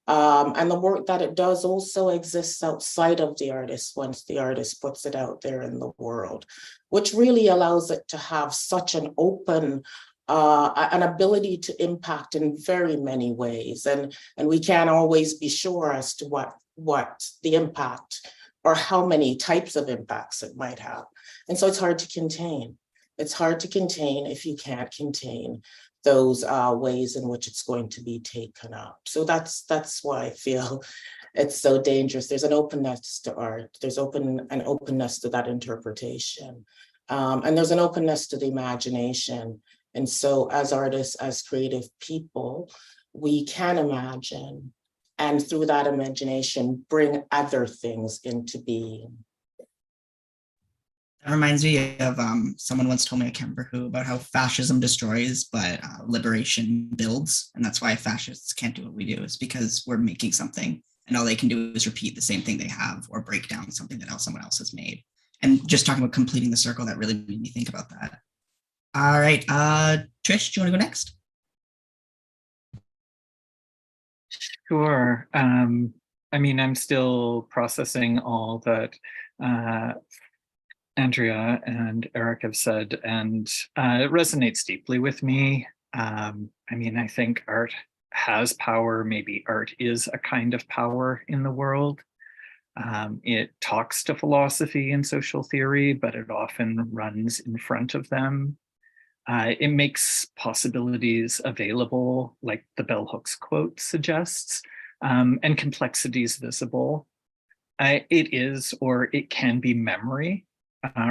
And the work that it does also exists outside of the artist once the artist puts it out there in the world, which really allows it to have such an open, an ability to impact in very many ways. And we can't always be sure as to what the impact or how many types of impacts it might have. And so it's hard to contain. It's hard to contain if you can't contain those ways in which it's going to be taken up. So that's why I feel it's so dangerous. There's an openness to art. There's an openness to that interpretation. And there's an openness to the imagination. And so as artists, as creative people, we can imagine, and through that imagination, bring other things into being. That reminds me of someone once told me, I can't remember who, about how fascism destroys, but liberation builds. And that's why fascists can't do what we do, is because we're making something and all they can do is repeat the same thing they have or break down something that someone else has made. And just talking about completing the circle, that really made me think about that. All right, Trish, do you want to go next? Sure. I mean, I'm still processing all that Andrea and Eric have said, and it resonates deeply with me. I mean, I think art has power. Maybe art is a kind of power in the world. It talks to philosophy and social theory, but it often runs in front of them. It makes possibilities available, like the bell hooks quote suggests, and complexities visible. It is, or it can be, memory.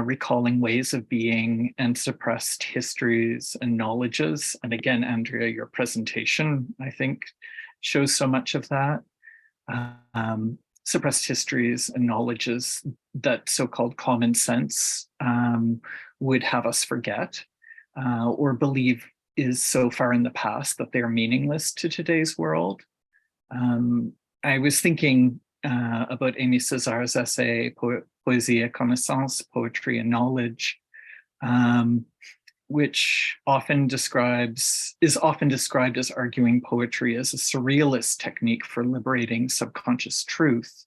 recalling ways of being and suppressed histories and knowledges. And again, Andrea, your presentation, I think, shows so much of that. Suppressed histories and knowledges that so-called common sense would have us forget or believe is so far in the past that they're meaningless to today's world. I was thinking about Aimé César's essay, Poésie et Connaissance, Poetry and Knowledge, which is often described as arguing poetry as a surrealist technique for liberating subconscious truth.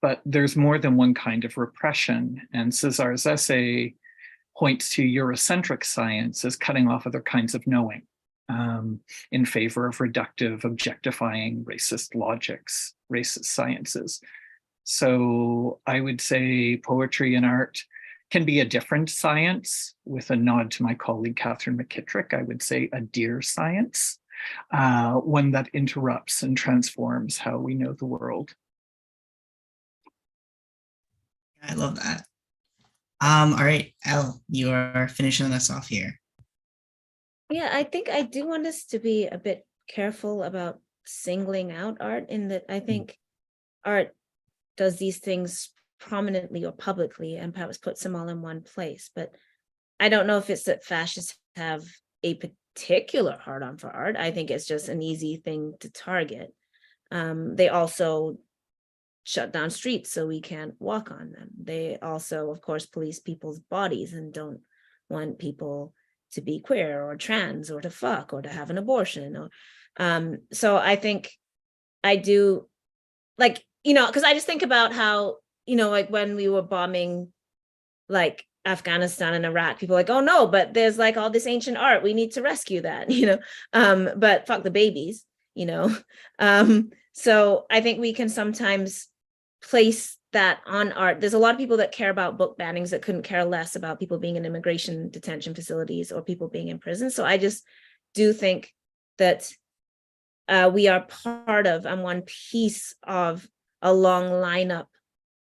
But there's more than one kind of repression, and César's essay points to Eurocentric science as cutting off other kinds of knowing in favor of reductive, objectifying, racist logics, racist sciences. So I would say poetry and art can be a different science. With a nod to my colleague, Catherine McKittrick, I would say a dear science, one that interrupts and transforms how we know the world. I love that. All right, Elle, you are finishing us off here. Yeah, I think I do want us to be a bit careful about singling out art, in that I think art does these things prominently or publicly and perhaps puts them all in one place. But I don't know if it's that fascists have a particular hard-on for art. I think it's just an easy thing to target. They also shut down streets so we can't walk on them. They also, of course, police people's bodies and don't want people to be queer or trans or to fuck or to have an abortion. Or so I think I do, like, you know, because I just think about how, you know, like when we were bombing like Afghanistan and Iraq, people were like, oh no, but there's like all this ancient art, we need to rescue that, you know, but fuck the babies, you know. So I think we can sometimes place that on art. There's a lot of people that care about book bannings that couldn't care less about people being in immigration detention facilities or people being in prison. So I just do think that we are part of and one piece of a long lineup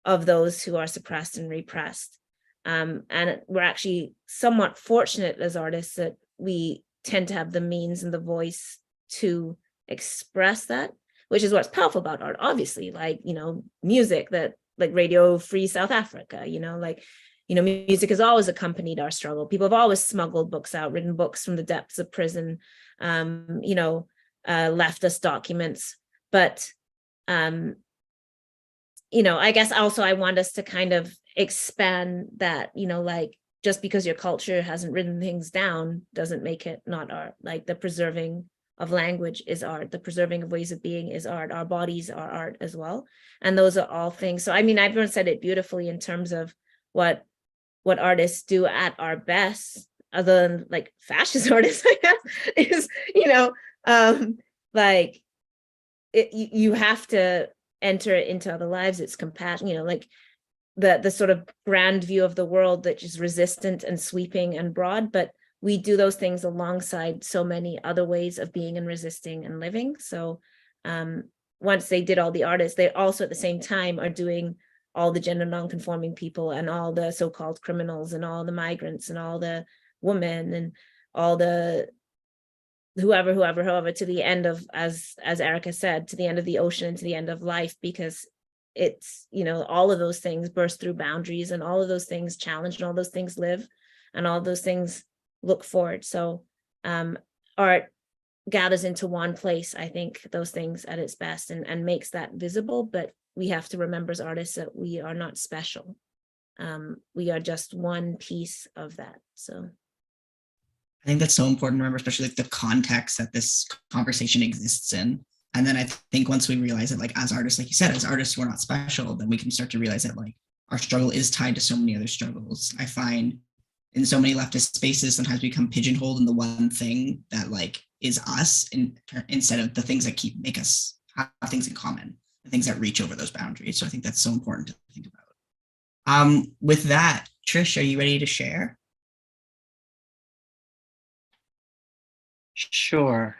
of those who are suppressed and repressed. And we're actually somewhat fortunate as artists that we tend to have the means and the voice to express that, which is what's powerful about art, obviously, like, you know, music, that like Radio Free South Africa, you know, like, you know, music has always accompanied our struggle. People have always smuggled books out, written books from the depths of prison, you know, left us documents. But, you know, I guess also I want us to kind of expand that, you know, like just because your culture hasn't written things down doesn't make it not art. Like the preserving of language is art. The preserving of ways of being is art. Our bodies are art as well. And those are all things. So, I mean, everyone said it beautifully in terms of what artists do at our best, other than like fascist artists, I guess, is, you know, like you have to enter into other lives. It's compassion, you know, like the sort of grand view of the world that is resistant and sweeping and broad, but we do those things alongside so many other ways of being and resisting and living. So once they did all the artists, they also at the same time are doing all the gender nonconforming people and all the so-called criminals and all the migrants and all the women and all the whoever to the end of, as Erica said, to the end of the ocean and to the end of life, because it's, you know, all of those things burst through boundaries and all of those things challenge and all those things live and all those things look forward. So art gathers into one place, I think, those things at its best and makes that visible. But we have to remember as artists that we are not special. We are just one piece of that. So I think that's so important to remember, especially like the context that this conversation exists in. And then I think once we realize that, like, as artists, like you said, as artists, we're not special, then we can start to realize that, like, our struggle is tied to so many other struggles. I find in so many leftist spaces, sometimes we become pigeonholed in the one thing that, like, is us instead of the things that make us have things in common, the things that reach over those boundaries. So I think that's so important to think about. With that, Trish, are you ready to share? Sure.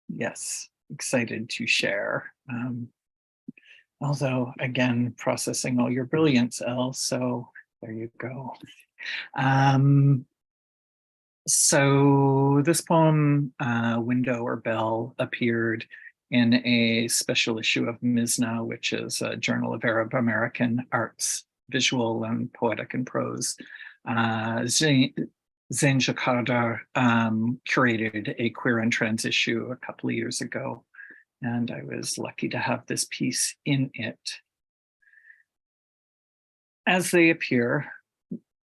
Yes, excited to share. Although, again, processing all your brilliance, Elle, so There you go. So this poem, Window or Bell, appeared in a special issue of Mizna, which is a journal of Arab American arts, visual and poetic and prose. Zain Jakardar curated a queer and trans issue a couple of years ago, and I was lucky to have this piece in it. As they appear,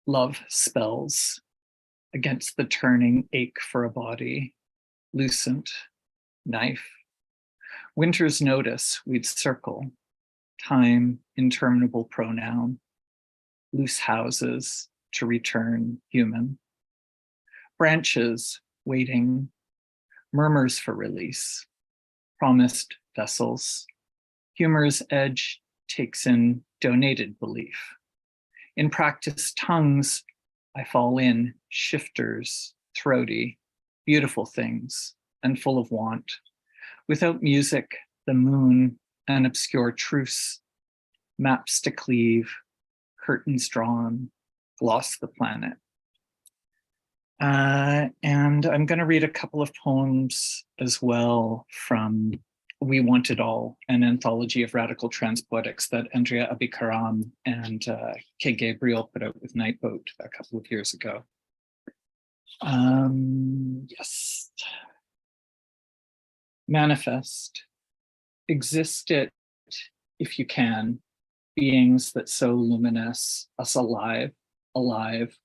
love spells against the turning ache for a body, lucent, knife. Winter's notice, we'd circle, time, interminable pronoun, loose houses to return human. Branches waiting, murmurs for release, promised vessels. Humor's edge takes in donated belief. In practice, tongues, I fall in, shifters, throaty, beautiful things, and full of want. Without music, the moon, an obscure truce, maps to cleave, curtains drawn, gloss the planet. And I'm going to read a couple of poems as well from We Want It All, an anthology of radical trans poetics that Andrea Abikaram and Kay Gabriel put out with Nightboat a couple of years ago. Yes. Manifest. Exist it, if you can, beings that so luminous, us alive, alive,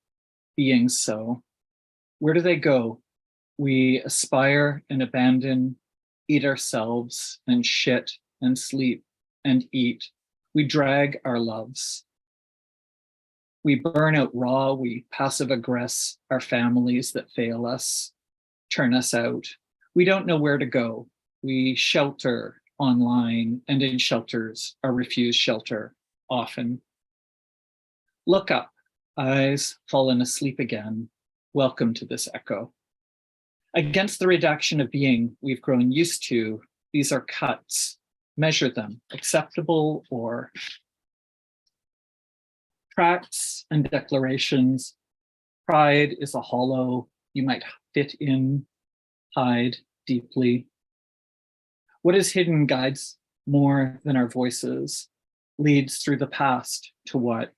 beings so. Where do they go? We aspire and abandon, eat ourselves and shit and sleep and eat. We drag our loves. We burn out raw, we passive aggress our families that fail us, turn us out. We don't know where to go. We shelter online and in shelters are refused shelter often. Look up, eyes fallen asleep again. Welcome to this echo. Against the redaction of being we've grown used to, these are cuts. Measure them, acceptable or tracts and declarations. Pride is a hollow you might fit in, hide deeply. What is hidden guides more than our voices, leads through the past to what?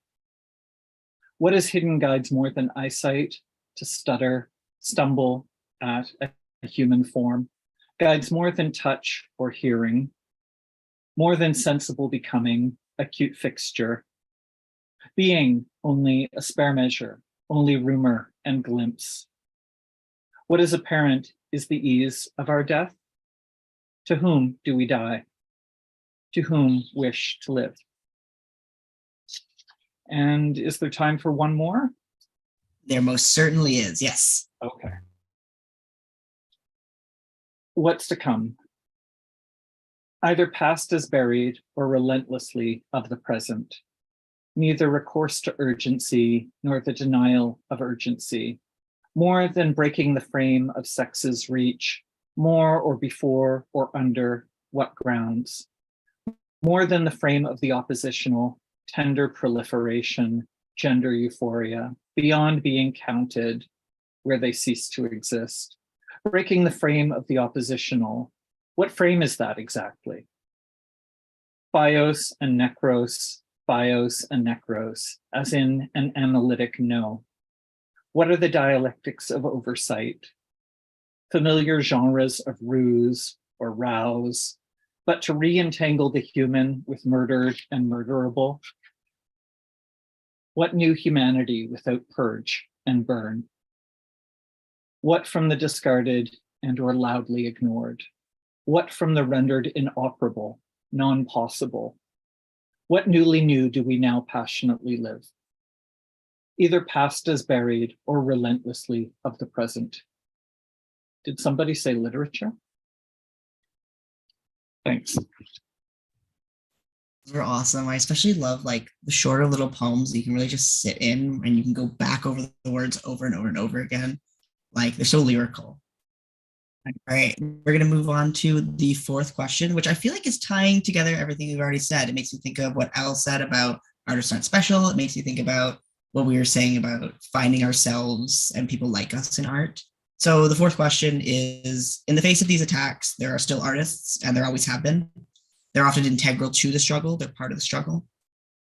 What is hidden guides more than eyesight, to stutter, stumble at a human form, guides more than touch or hearing, more than sensible becoming, acute fixture, being only a spare measure, only rumor and glimpse. What is apparent is the ease of our death. To whom do we die? To whom wish to live? And is there time for one more? There most certainly is, yes. Okay. What's to come? Either past is buried or relentlessly of the present. Neither recourse to urgency nor the denial of urgency. More than breaking the frame of sex's reach, more or before or under what grounds. More than the frame of the oppositional, tender proliferation, gender euphoria, beyond being counted where they cease to exist. Breaking the frame of the oppositional. What frame is that exactly? Bios and necros, as in an analytic no. What are the dialectics of oversight? Familiar genres of ruse or rouse, but to re-entangle the human with murdered and murderable? What new humanity without purge and burn? What from the discarded and or loudly ignored? What from the rendered inoperable, non-possible? What newly new do we now passionately live? Either past as buried or relentlessly of the present. Did somebody say literature? Thanks. Those are awesome. I especially love like the shorter little poems that you can really just sit in and you can go back over the words over and over and over again. Like they're so lyrical. All right, we're going to move on to the fourth question, which I feel like is tying together everything we've already said. It makes me think of what Al said about artists aren't special. It makes me think about what we were saying about finding ourselves and people like us in art. So the fourth question is, in the face of these attacks, there are still artists, and there always have been. They're often integral to the struggle. They're part of the struggle.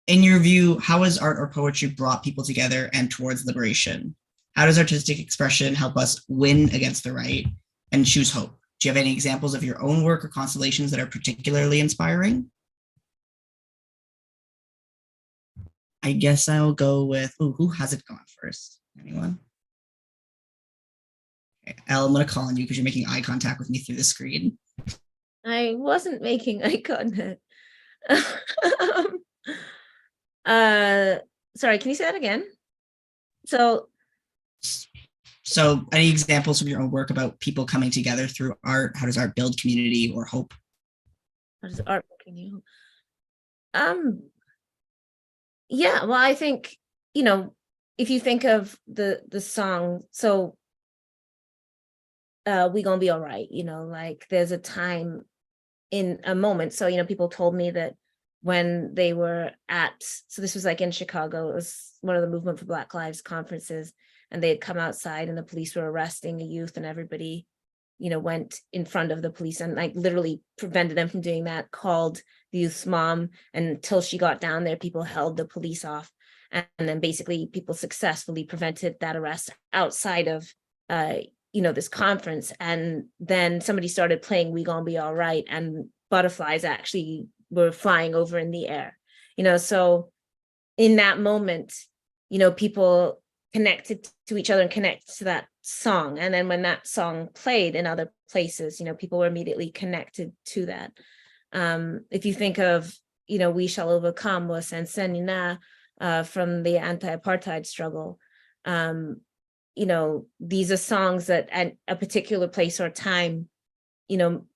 In your view, how has art or poetry brought people together and towards liberation? How does artistic expression help us win against the right and choose hope? Do you have any examples of your own work or constellations that are particularly inspiring? I guess I'll go with, who has it gone first? Anyone? Okay, Elle, I'm going to call on you because you're making eye contact with me through the screen. I wasn't making eye contact. Sorry, can you say that again? So any examples from your own work about people coming together through art? How does art build community or hope? how does art can you? Yeah, well, I think, if you think of the song, so we gonna be all right, like there's a time in a moment. So, people told me that when they were so this was like in Chicago, it was one of the Movement for Black Lives conferences, and they had come outside and the police were arresting a youth, and everybody, went in front of the police and like literally prevented them from doing that, called the youth's mom, and until she got down there, people held the police off. And then basically people successfully prevented that arrest outside of, this conference. And then somebody started playing We Gonna Be All Right, and butterflies actually were flying over in the air, so in that moment, people connected to each other and connected to that song. And then when that song played in other places, people were immediately connected to that. If you think of, We Shall Overcome or Sensenina from the anti-apartheid struggle, these are songs that at a particular place or time,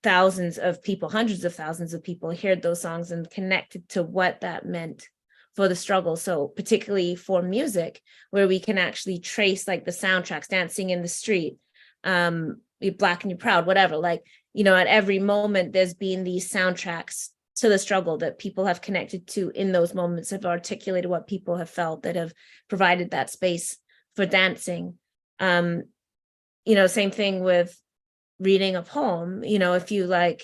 thousands of people, hundreds of thousands of people heard those songs and connected to what that meant for the struggle. So particularly for music, where we can actually trace like the soundtracks, Dancing in the Street, You're Black and You're Proud, whatever, like, at every moment there's been these soundtracks to the struggle that people have connected to in those moments, have articulated what people have felt, that have provided that space for dancing. Same thing with reading a poem. If you like,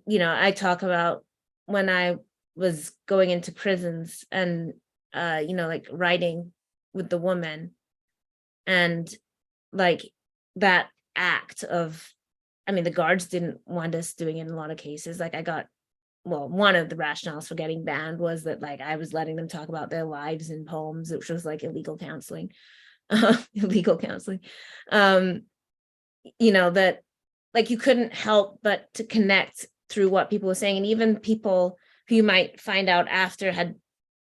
I talk about when I was going into prisons and like writing with the woman, and like that act of, the guards didn't want us doing it in a lot of cases. Like one of the rationales for getting banned was that like I was letting them talk about their lives in poems, which was like illegal counseling. That like you couldn't help but to connect through what people were saying. And even people who you might find out after had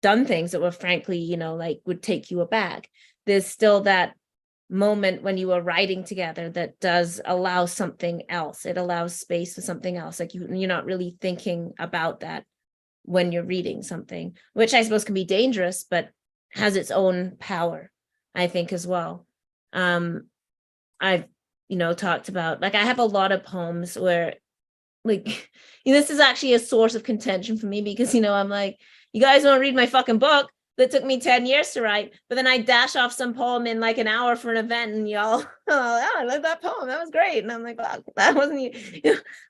done things that were frankly, like would take you aback, there's still that moment when you are writing together that does allow something else. It allows space for something else. Like you're not really thinking about that when you're reading something, which I suppose can be dangerous, but has its own power, I think, as well. I've talked about, like, I have a lot of poems where like this is actually a source of contention for me, because I'm like, you guys want to read my fucking book that took me 10 years to write, but then I dash off some poem in like an hour for an event, and y'all, oh, I love that poem, that was great. And I'm like, well, that wasn't you.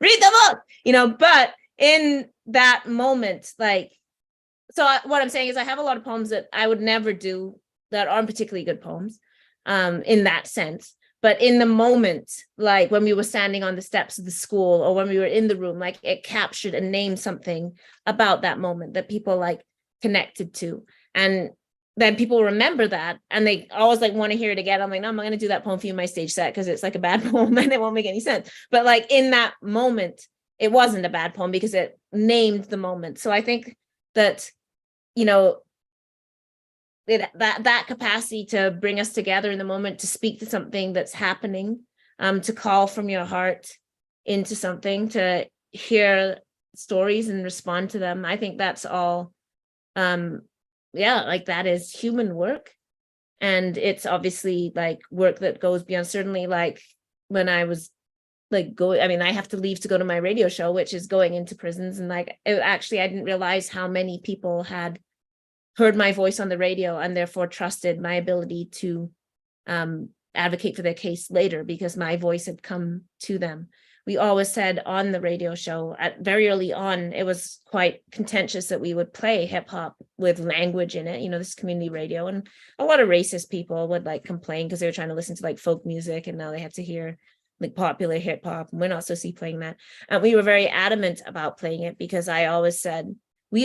Read the book, but in that moment, like, what I'm saying is I have a lot of poems that I would never do that aren't particularly good poems, in that sense. But in the moment, like when we were standing on the steps of the school, or when we were in the room, like it captured and named something about that moment that people like connected to. And then people remember that, and they always like want to hear it again. I'm like, no, I'm not going to do that poem for you in my stage set because it's like a bad poem and it won't make any sense. But like in that moment, it wasn't a bad poem because it named the moment. So I think that, that capacity to bring us together in the moment, to speak to something that's happening, to call from your heart into something, to hear stories and respond to them. I think that's all, like that is human work. And it's obviously like work that goes beyond, certainly like when I was like I have to leave to go to my radio show, which is going into prisons. And like, I didn't realize how many people had heard my voice on the radio and therefore trusted my ability to advocate for their case later because my voice had come to them. We always said on the radio show, very early on, it was quite contentious that we would play hip hop with language in it. You know, this community radio, and a lot of racist people would like complain because they were trying to listen to like folk music, and now they have to hear like popular hip hop, and we're not supposed to be playing that. And we were very adamant about playing it because we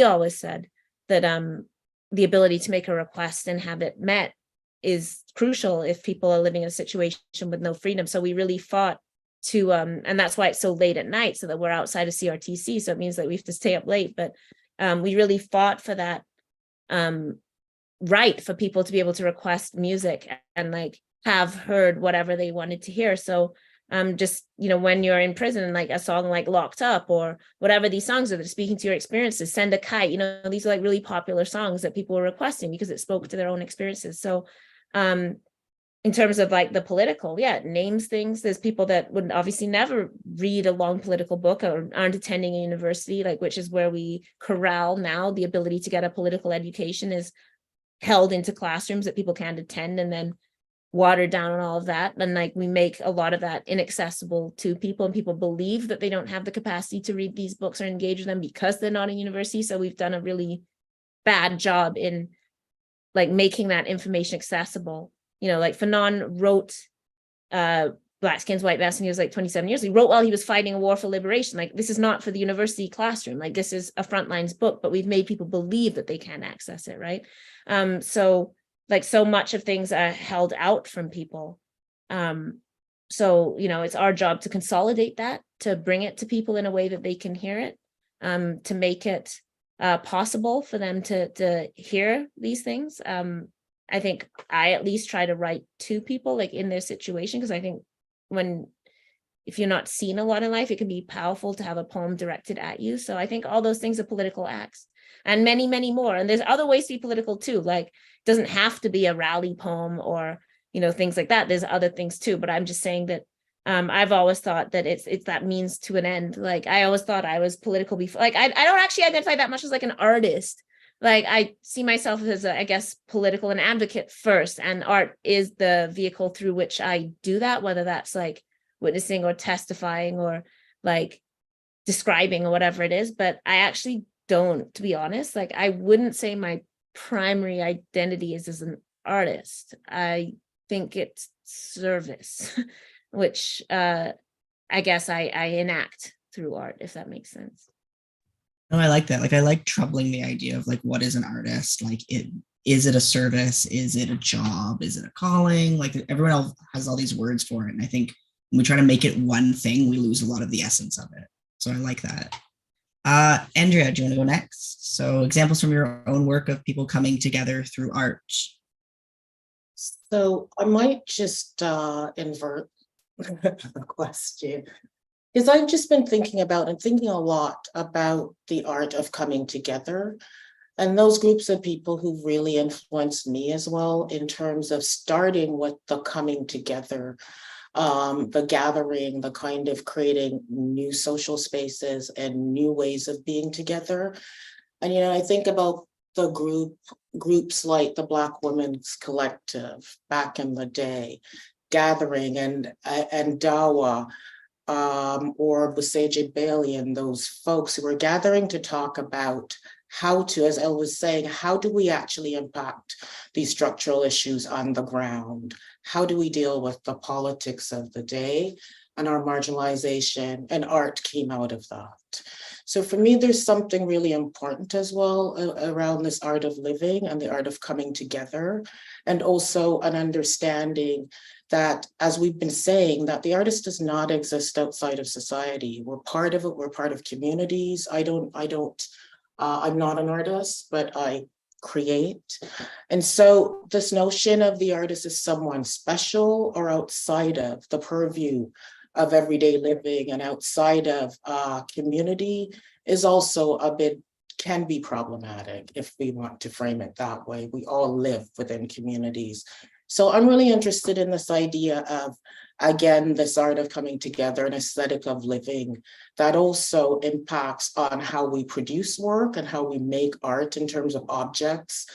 always said that the ability to make a request and have it met is crucial if people are living in a situation with no freedom. So we really fought to and that's why it's so late at night, so that we're outside of CRTC, so it means that we have to stay up late, but we really fought for that right for people to be able to request music and like have heard whatever they wanted to hear. So just, you know, when you're in prison, like a song like Locked Up or whatever these songs are that are speaking to your experiences, Send a Kite, you know, these are like really popular songs that people were requesting because it spoke to their own experiences. So in terms of like the political, it names things. There's people that would obviously never read a long political book or aren't attending a university, like, which is where we corral now the ability to get a political education is held into classrooms that people can't attend and then watered down on all of that. And like we make a lot of that inaccessible to people, and people believe that they don't have the capacity to read these books or engage with them because they're not in university. So we've done a really bad job in like making that information accessible. You know, like Fanon wrote Black Skins, White Vests, and he was like 27 years. He wrote while he was fighting a war for liberation. Like, this is not for the university classroom. Like, this is a frontlines book, but we've made people believe that they can't access it, right? So like so much of things are held out from people. So, you know, it's our job to consolidate that, to bring it to people in a way that they can hear it, to make it possible for them to hear these things. I think I at least try to write to people like in their situation, because I think if you're not seen a lot in life, it can be powerful to have a poem directed at you. So I think all those things are political acts, and many, many more. And there's other ways to be political too. Like, it doesn't have to be a rally poem or, you know, things like that. There's other things too. But I'm just saying that I've always thought that it's that means to an end. Like, I always thought I was political before. Like, I don't actually identify that much as like an artist. Like, I see myself as I guess, political and advocate first, and art is the vehicle through which I do that, whether that's like witnessing or testifying or like describing or whatever it is. But I actually don't, to be honest. Like, I wouldn't say my primary identity is as an artist. I think it's service, which I guess I enact through art, if that makes sense. No, I like that. Like, I like troubling the idea of like, what is an artist? Like, is it a service? Is it a job? Is it a calling? Like, everyone else has all these words for it. And I think when we try to make it one thing, we lose a lot of the essence of it. So I like that. Andrea, do you want to go next? So examples from your own work of people coming together through art. So I might just invert the question. Because I've just been thinking a lot about the art of coming together, and those groups of people who really influenced me as well, in terms of starting with the coming together, the gathering, the kind of creating new social spaces and new ways of being together. And, you know, I think about the groups like the Black Women's Collective back in the day, gathering, and Dawa, or Buseje Bailey, and those folks who were gathering to talk about how to, as Elle was saying, how do we actually impact these structural issues on the ground? How do we deal with the politics of the day and our marginalization? And art came out of that. So for me, there's something really important as well around this art of living and the art of coming together, and also an understanding that, as we've been saying, that the artist does not exist outside of society. We're part of it. We're part of communities. I'm not an artist, but I create. And so this notion of the artist as someone special or outside of the purview of everyday living and outside of community is also can be problematic if we want to frame it that way. We all live within communities. So I'm really interested in this idea of again, this art of coming together, an aesthetic of living that also impacts on how we produce work and how we make art in terms of objects.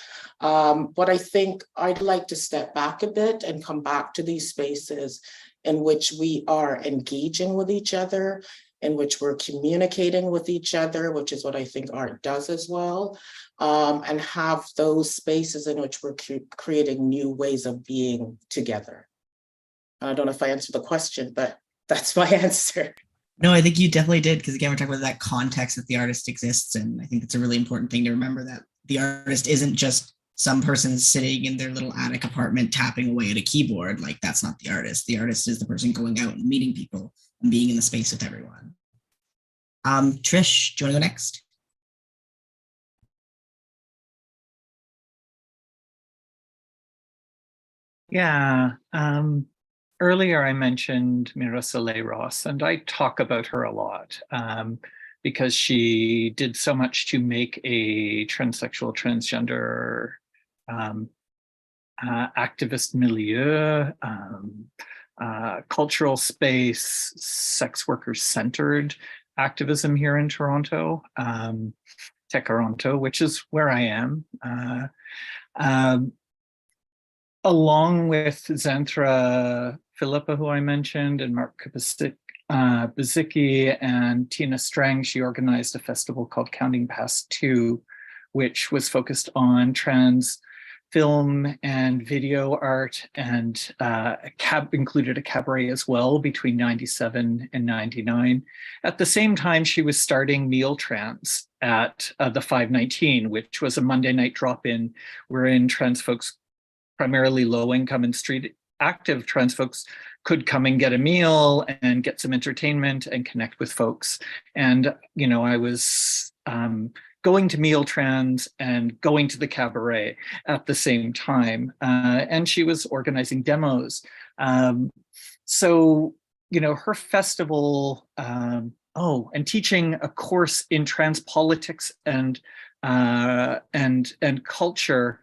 But I think I'd like to step back a bit and come back to these spaces in which we are engaging with each other, in which we're communicating with each other, which is what I think art does as well, and have those spaces in which we're creating new ways of being together. I don't know if I answered the question, but that's my answer. No, I think you definitely did, because again, we're talking about that context that the artist exists in. I think it's a really important thing to remember, that the artist isn't just some person sitting in their little attic apartment tapping away at a keyboard. Like, that's not the artist. The artist is the person going out and meeting people and being in the space with everyone. Trish, do you want to go next? Yeah. Earlier I mentioned Mira Soleil Ross, and I talk about her a lot because she did so much to make a transsexual, transgender activist milieu, cultural space, sex workers centered activism here in Toronto, Toronto, which is where I am. Along with Xanthra Philippa, who I mentioned, and Mark Bazicki and Tina Strang, she organized a festival called Counting Past 2, which was focused on trans film and video art, and included a cabaret as well between 97 and 99. At the same time, she was starting Meal Trans at the 519, which was a Monday night drop-in wherein trans folks, primarily low income and street active trans folks, could come and get a meal and get some entertainment and connect with folks. And, you know, I was going to Meal Trans and going to the cabaret at the same time. And she was organizing demos. So, you know, her festival, and teaching a course in trans politics and culture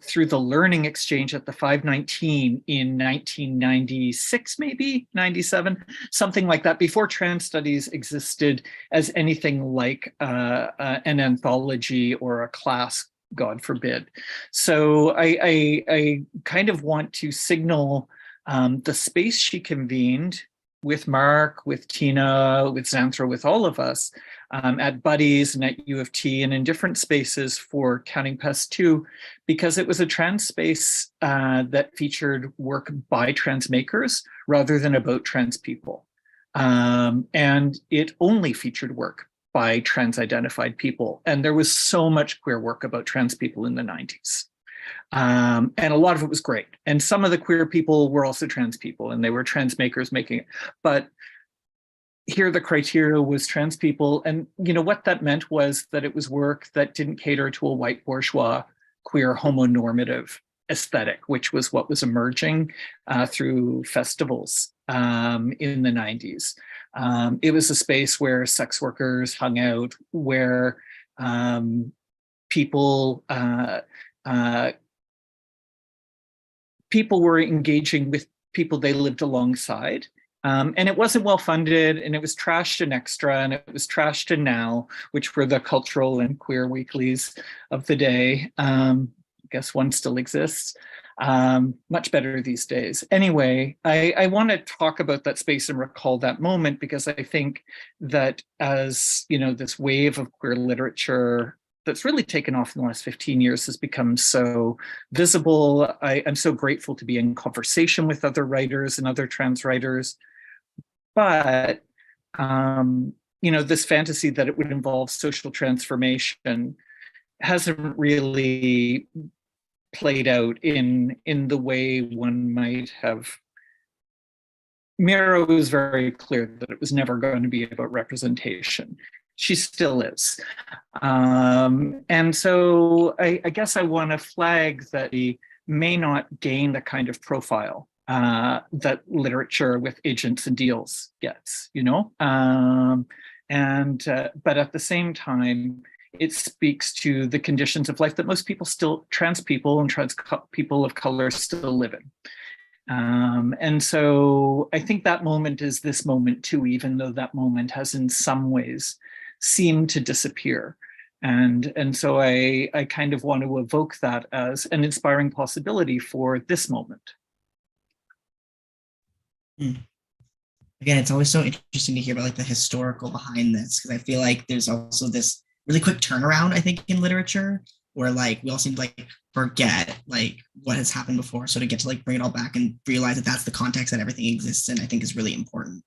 through the learning exchange at the 519 in 1996, maybe 97, something like that, before trans studies existed as anything like an anthology or a class, God forbid. So I kind of want to signal the space she convened with Mark, with Tina, with Xanthra, with all of us at Buddies and at U of T and in different spaces for Counting Past 2, because it was a trans space that featured work by trans makers rather than about trans people. And it only featured work by trans identified people. And there was so much queer work about trans people in the 90s. And a lot of it was great. And some of the queer people were also trans people, and they were trans makers making it. But here the criteria was trans people. And you know what that meant was that it was work that didn't cater to a white bourgeois, queer, homonormative aesthetic, which was what was emerging through festivals in the 90s. It was a space where sex workers hung out, where people were engaging with people they lived alongside. And it wasn't well funded, and it was trashed in Extra, and it was trashed in Now, which were the cultural and queer weeklies of the day. I guess one still exists. Much better these days. Anyway, I want to talk about that space and recall that moment, because I think that as, you know, this wave of queer literature that's really taken off in the last 15 years has become so visible. I'm so grateful to be in conversation with other writers and other trans writers. But, you know, this fantasy that it would involve social transformation hasn't really played out in the way one might have. Mira was very clear that it was never going to be about representation. She still is. And so I guess I want to flag that he may not gain the kind of profile that literature with agents and deals gets, you know? But at the same time, it speaks to the conditions of life that most people still, trans people and trans people of color still live in. And so I think that moment is this moment too, even though that moment has in some ways seemed to disappear. And so I kind of want to evoke that as an inspiring possibility for this moment. Again, it's always so interesting to hear about like the historical behind this, because I feel like there's also this really quick turnaround, I think, in literature where like we all seem to like forget like what has happened before. So to get to like bring it all back and realize that that's the context that everything exists in, I think is really important.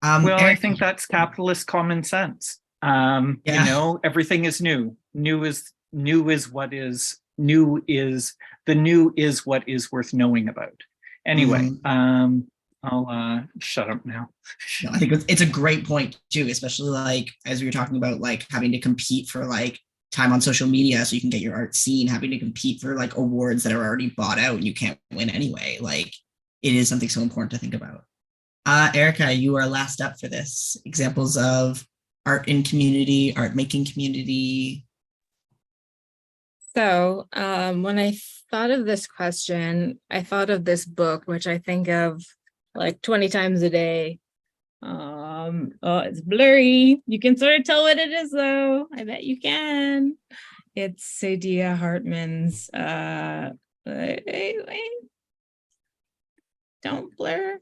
Well, Eric, I think that's capitalist common sense. Yeah. You know, everything is new. New is what is the new is what is worth knowing about. Anyway, I'll shut up now. No, I think it's a great point too, especially like as we were talking about like having to compete for like time on social media so you can get your art seen, having to compete for like awards that are already bought out and you can't win anyway. Like it is something so important to think about. Erica, you are last up for this. Examples of art in community, art making community. So when I thought of this question, I thought of this book, which I think of like 20 times a day. Oh, it's blurry. You can sort of tell what it is though. I bet you can. It's Saidiya Hartman's wait. Don't blur.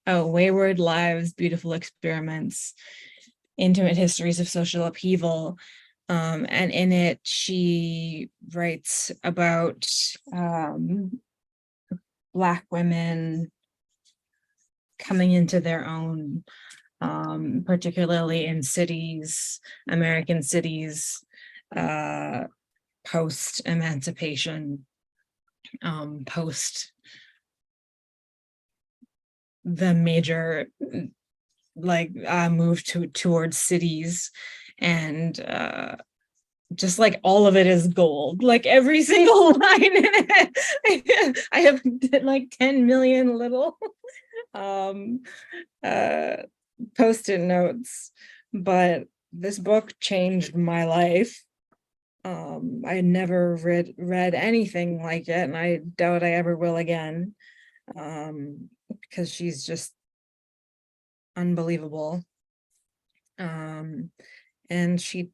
Oh, Wayward Lives, Beautiful Experiments, Intimate Histories of Social Upheaval. And in it, she writes about Black women coming into their own, particularly in cities, American cities, post-emancipation, post the major move towards cities, and just like all of it is gold, like every single line in it. I have like 10 million little post-it notes, but this book changed my life. I never read anything like it, and I doubt I ever will again, because she's just unbelievable. And she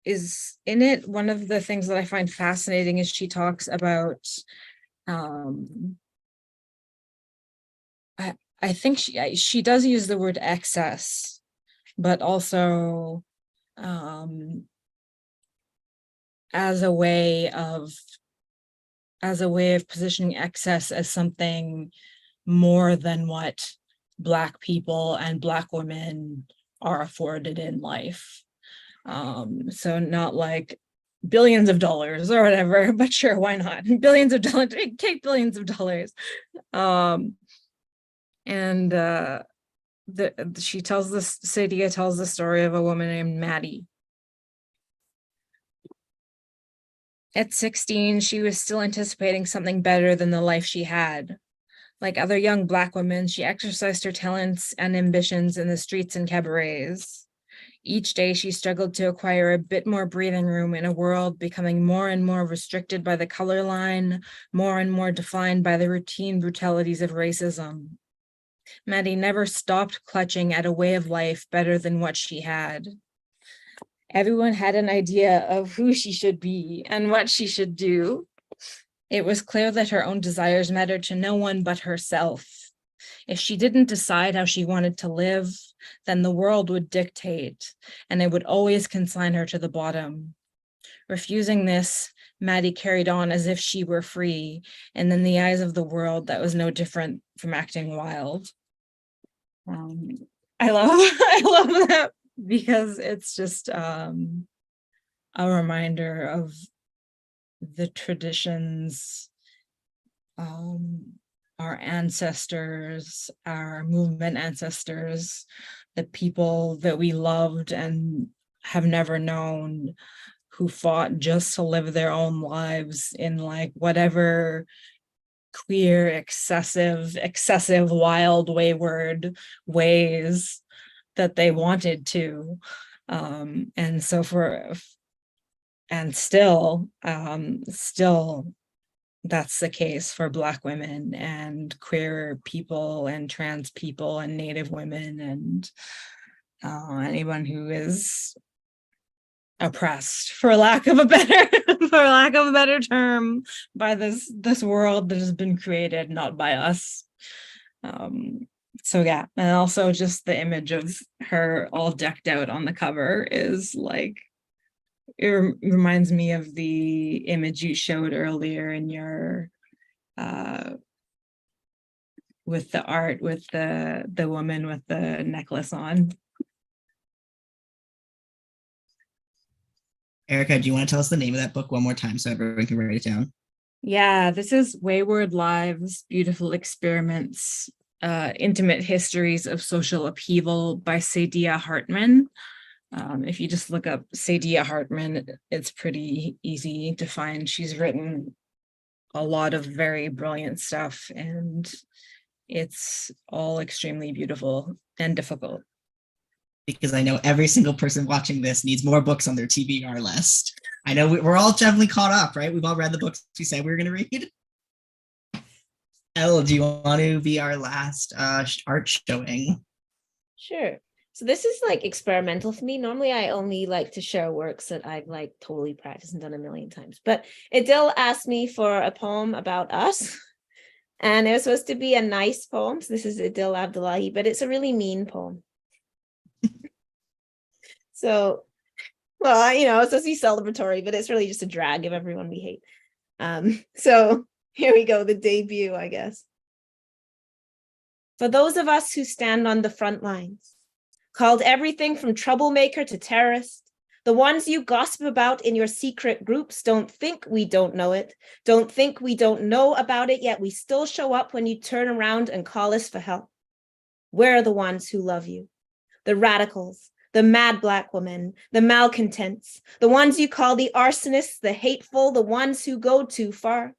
is in it. One of the things that I find fascinating is she talks about I think she does use the word excess, but also as a way of positioning excess as something more than what Black people and Black women are afforded in life. So not like billions of dollars or whatever, but sure, why not? Billions of dollars, take billions of dollars. Saidiya tells the story of a woman named Maddie. At 16, she was still anticipating something better than the life she had. Like other young Black women, she exercised her talents and ambitions in the streets and cabarets. Each day, she struggled to acquire a bit more breathing room in a world becoming more and more restricted by the color line, more and more defined by the routine brutalities of racism. Maddie never stopped clutching at a way of life better than what she had. Everyone had an idea of who she should be and what she should do. It was clear that her own desires mattered to no one but herself. If she didn't decide how she wanted to live, then the world would dictate, and it would always consign her to the bottom. Refusing this, Maddie carried on as if she were free, and in the eyes of the world, that was no different from acting wild. I love that because it's just a reminder of the traditions, our ancestors, our movement ancestors, the people that we loved and have never known, who fought just to live their own lives in like whatever queer, excessive, wild, wayward ways that they wanted to. And so still that's the case for Black women and queer people and trans people and Native women and anyone who is oppressed, for lack of a better term, by this world that has been created not by us. So yeah, and also just the image of her all decked out on the cover is like, it reminds me of the image you showed earlier in your with the art with the woman with the necklace on. Erica, do you want to tell us the name of that book one more time so everyone can write it down? Yeah, this is Wayward Lives, Beautiful Experiments, Intimate Histories of Social Upheaval by Saidiya Hartman. If you just look up Saidiya Hartman, it's pretty easy to find. She's written a lot of very brilliant stuff, and it's all extremely beautiful and difficult. Because I know every single person watching this needs more books on their TBR list. I know we're all definitely caught up, right? We've all read the books we said we were going to read. Elle, do you want to be our last art showing? Sure. So this is like experimental for me. Normally I only like to share works that I've like totally practiced and done a million times. But Adil asked me for a poem about us. And it was supposed to be a nice poem. So this is Adil Abdullahi, but it's a really mean poem. So, well, you know, it's supposed to be celebratory, but it's really just a drag of everyone we hate. So here we go, the debut, I guess. For those of us who stand on the front lines, called everything from troublemaker to terrorist, the ones you gossip about in your secret groups don't think we don't know it, don't think we don't know about it, yet we still show up when you turn around and call us for help. We're the ones who love you, the radicals, the mad Black women, the malcontents, the ones you call the arsonists, the hateful, the ones who go too far,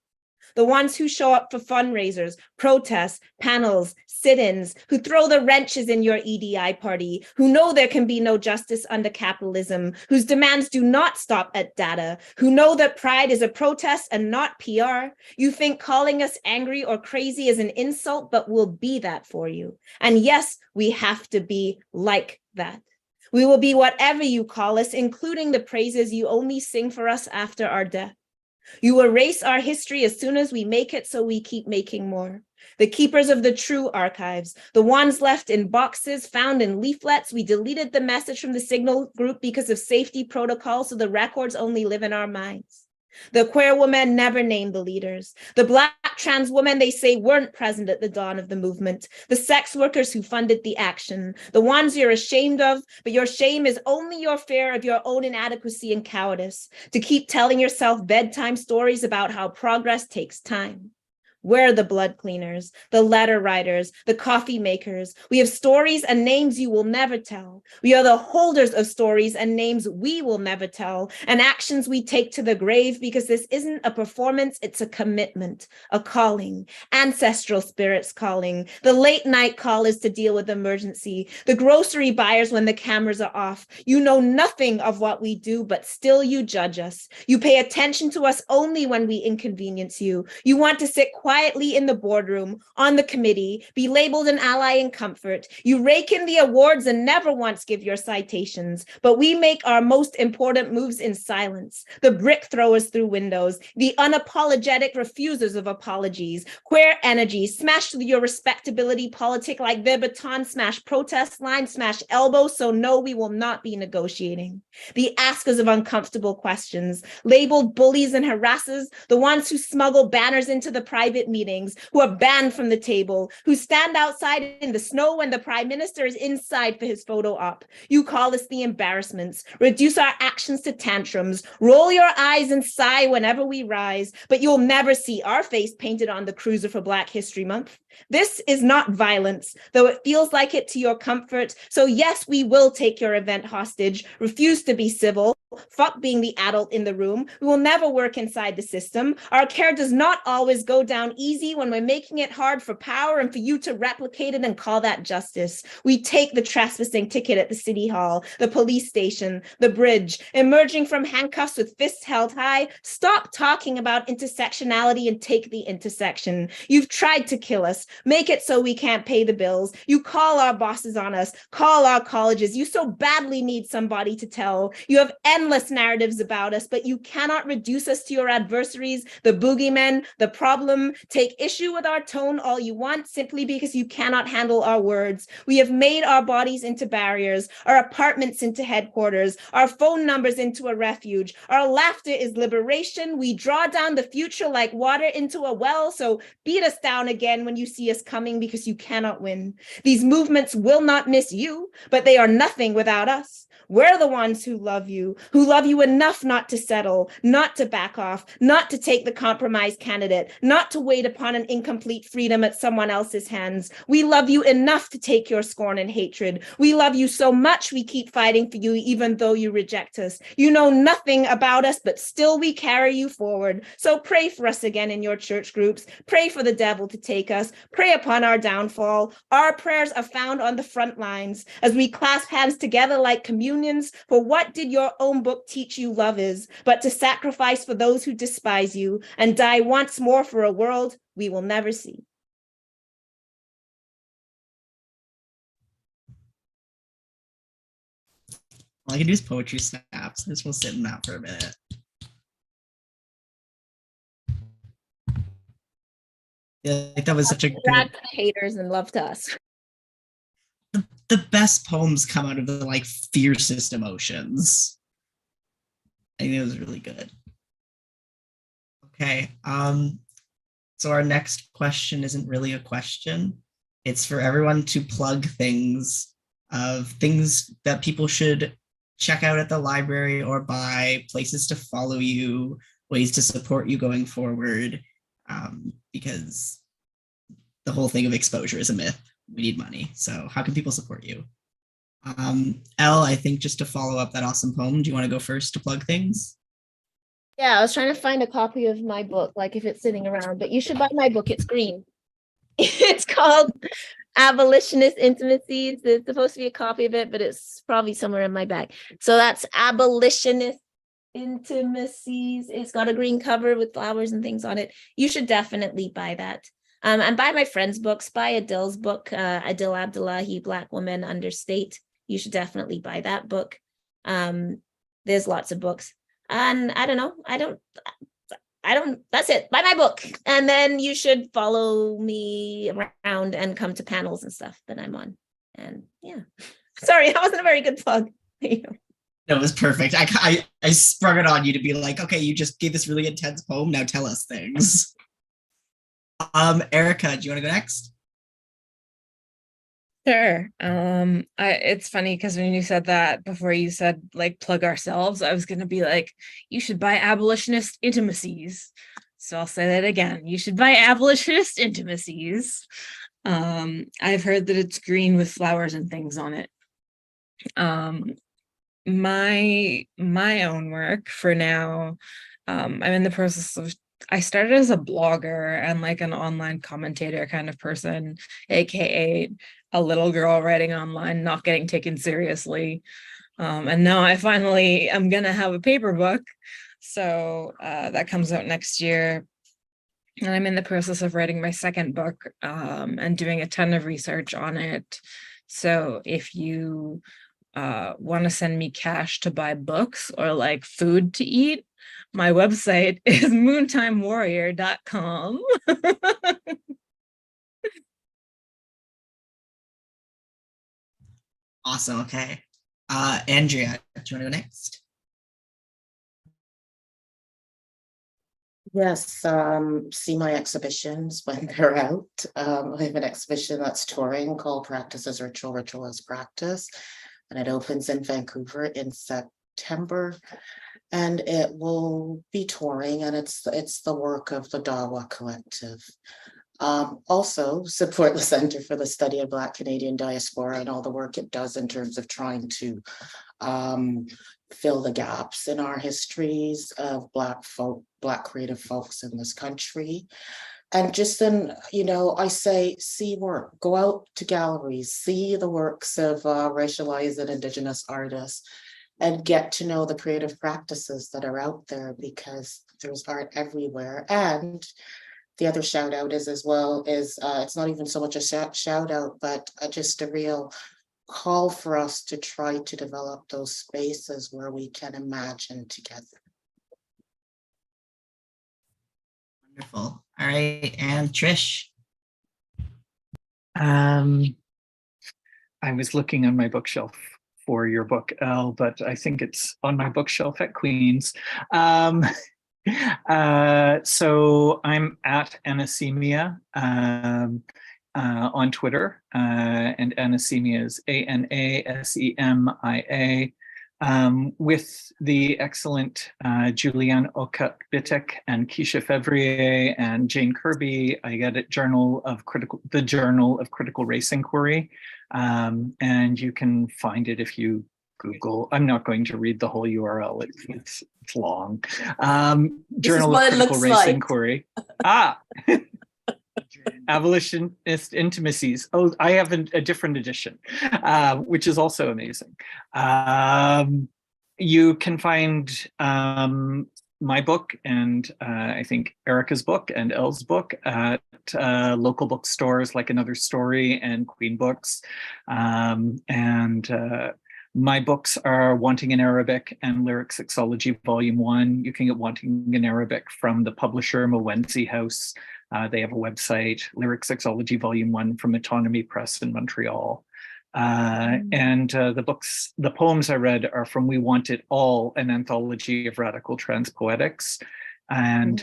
the ones who show up for fundraisers, protests, panels, sit-ins, who throw the wrenches in your EDI party, who know there can be no justice under capitalism, whose demands do not stop at data, who know that pride is a protest and not PR. You think calling us angry or crazy is an insult, but we'll be that for you. And yes, we have to be like that. We will be whatever you call us, including the praises you only sing for us after our death. You erase our history as soon as we make it, so we keep making more. The keepers of the true archives, the ones left in boxes, found in leaflets. We deleted the message from the Signal group because of safety protocols, so the records only live in our minds. The queer women never named the leaders. The Black trans women they say weren't present at the dawn of the movement. The sex workers who funded the action. The ones you're ashamed of, but your shame is only your fear of your own inadequacy and cowardice. To keep telling yourself bedtime stories about how progress takes time. We're the blood cleaners, the letter writers, the coffee makers. We have stories and names you will never tell. We are the holders of stories and names we will never tell, and actions we take to the grave, because this isn't a performance, it's a commitment, a calling, ancestral spirits calling. The late night call is to deal with emergency, the grocery buyers when the cameras are off. You know nothing of what we do, but still you judge us. You pay attention to us only when we inconvenience you. You want to sit quietly in the boardroom, on the committee, be labeled an ally in comfort. You rake in the awards and never once give your citations, but we make our most important moves in silence. The brick throwers through windows, the unapologetic refusers of apologies, queer energy, smash your respectability politic like their baton smash protest line, smash elbows, so no, we will not be negotiating. The askers of uncomfortable questions, labeled bullies and harassers, the ones who smuggle banners into the private meetings, who are banned from the table, who stand outside in the snow when the prime minister is inside for his photo op. You call us the embarrassments, reduce our actions to tantrums, roll your eyes and sigh whenever we rise, but you'll never see our face painted on the cruiser for Black History Month. This is not violence, though it feels like it to your comfort. So yes, we will take your event hostage, refuse to be civil, fuck being the adult in the room. We will never work inside the system. Our care does not always go down easy when we're making it hard for power and for you to replicate it and call that justice. We take the trespassing ticket at the city hall, the police station, the bridge, emerging from handcuffs with fists held high. Stop talking about intersectionality and take the intersection. You've tried to kill us, make it so we can't pay the bills. You call our bosses on us, call our colleges. You so badly need somebody to tell. You have endless narratives about us, but you cannot reduce us to your adversaries, the boogeymen, the problem. Take issue with our tone all you want, simply because you cannot handle our words. We have made our bodies into barriers, our apartments into headquarters, our phone numbers into a refuge. Our laughter is liberation. We draw down the future like water into a well, so beat us down again when you see us coming, because you cannot win. These movements will not miss you, but they are nothing without us. We're the ones who love you enough not to settle, not to back off, not to take the compromise candidate, not to wait upon an incomplete freedom at someone else's hands. We love you enough to take your scorn and hatred. We love you so much we keep fighting for you even though you reject us. You know nothing about us, but still we carry you forward. So pray for us again in your church groups. Pray for the devil to take us. Pray upon our downfall. Our prayers are found on the front lines as we clasp hands together like communions. For what did your own book teach you love is, but to sacrifice for those who despise you and die once more for a world we will never see. All I can do is poetry snaps. I just will sit in that for a minute. Yeah, like that was such a good. Haters and love to us. The best poems come out of the like fiercest emotions. I think it was really good. Okay. So our next question isn't really a question. It's for everyone to plug things that people should check out at the library or buy, places to follow you, ways to support you going forward, because the whole thing of exposure is a myth. We need money. So how can people support you? Elle, I think just to follow up that awesome poem, do you want to go first to plug things? Yeah, I was trying to find a copy of my book, like if it's sitting around, but you should buy my book. It's green. It's called Abolitionist Intimacies. There's supposed to be a copy of it, but it's probably somewhere in my bag. So that's Abolitionist Intimacies. It's got a green cover with flowers and things on it. You should definitely buy that. And buy my friend's books. Buy Adil's book, Adil Abdullahi, Black Woman Under State. You should definitely buy that book. There's lots of books. And I don't know. That's it. Buy my book. And then you should follow me around and come to panels and stuff that I'm on. And yeah. Sorry, that wasn't a very good plug. No, it was perfect. I sprung it on you to be like, okay, you just gave this really intense poem. Now tell us things. Erica, do you want to go next? Sure. It's funny because when you said that before, you said like plug ourselves, I was gonna be like, you should buy Abolitionist Intimacies. So I'll say that again. You should buy Abolitionist Intimacies. I've heard that it's green with flowers and things on it. My own work for now, I'm in the process of, I started as a blogger and like an online commentator kind of person, aka a little girl writing online, not getting taken seriously. And now I finally am gonna have a paper book. So that comes out next year. And I'm in the process of writing my second book and doing a ton of research on it. So if you want to send me cash to buy books or like food to eat, my website is moontimewarrior.com. Awesome. Okay. Andrea, do you want to go next? Yes, see my exhibitions when they're out. I have an exhibition that's touring called Practice as Ritual, Ritual as Practice, and it opens in Vancouver in September. And it will be touring, and it's the work of the Dawa Collective. Also support the Center for the Study of Black Canadian Diaspora and all the work it does in terms of trying to fill the gaps in our histories of Black creative folks in this country. And just then, I say, see work, go out to galleries, see the works of racialized and Indigenous artists, and get to know the creative practices that are out there, because there's art everywhere. And the other shout out is it's not even so much a shout out, but just a real call for us to try to develop those spaces where we can imagine together. Wonderful. All right, and Trish. I was looking on my bookshelf for your book, Elle, but I think it's on my bookshelf at Queen's. So I'm at Anasemia on Twitter, and Anasemia is ANASEMIA. With the excellent Julianne Ocutt-Bittek and Keisha Fevrier and Jane Kirby. I get it, the Journal of Critical Race Inquiry. And you can find it if you Google. I'm not going to read the whole URL. It's long. Journal of Critical Race Inquiry. Abolitionist Intimacies. Oh, I have a different edition, which is also amazing. You can find my book and I think Erica's book and Elle's book at local bookstores like Another Story and Queen Books. My books are Wanting in Arabic and Lyric Sexology Volume 1. You can get Wanting in Arabic from the publisher Mowensi House. They have a website, Lyric Sexology Volume 1 from Autonomy Press in Montreal. The poems I read are from We Want It All, an anthology of radical trans poetics, and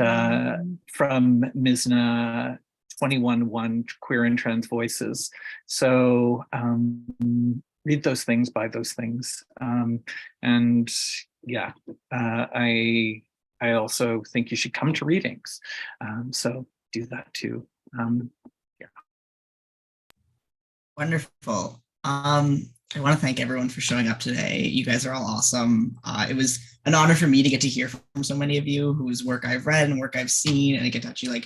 from Mizna 21:1, Queer and Trans Voices. So read those things, buy those things. I also think you should come to readings. So do that too. Wonderful. I want to thank everyone for showing up today. You guys are all awesome. It was an honor for me to get to hear from so many of you whose work I've read and work I've seen, and I get to actually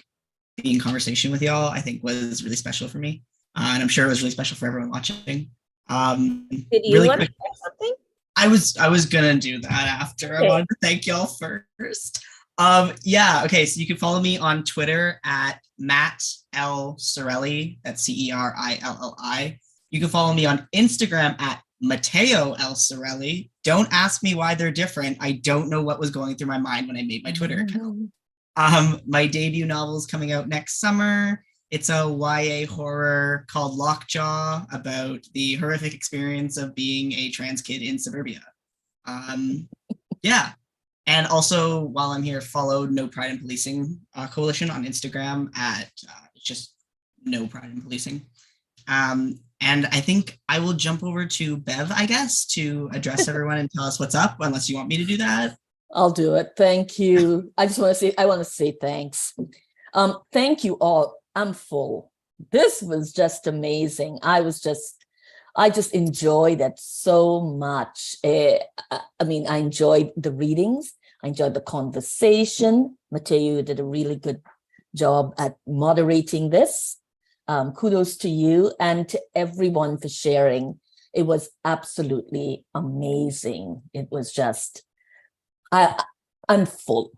be in conversation with y'all. I think was really special for me, and I'm sure it was really special for everyone watching. Did you really want quick, to say something? I was gonna do that after. Okay. I wanted to thank y'all first. Okay, so you can follow me on Twitter at Matt L. Cerilli, that's Cerilli. You can follow me on Instagram at Matteo L. Cerilli. Don't ask me why they're different. I don't know what was going through my mind when I made my Twitter account. My debut novel is coming out next summer. It's a YA horror called Lockjaw about the horrific experience of being a trans kid in suburbia. And also, while I'm here, follow No Pride in Policing Coalition on Instagram at just No Pride in Policing. And I think I will jump over to Bev, I guess, to address everyone and tell us what's up, unless you want me to do that. I'll do it. Thank you. I want to say thanks. Thank you all. I'm full. This was just amazing. I just enjoyed it so much. I enjoyed the readings. I enjoyed the conversation. Matteo, you did a really good job at moderating this. Kudos to you and to everyone for sharing. It was absolutely amazing. It was just, I'm full,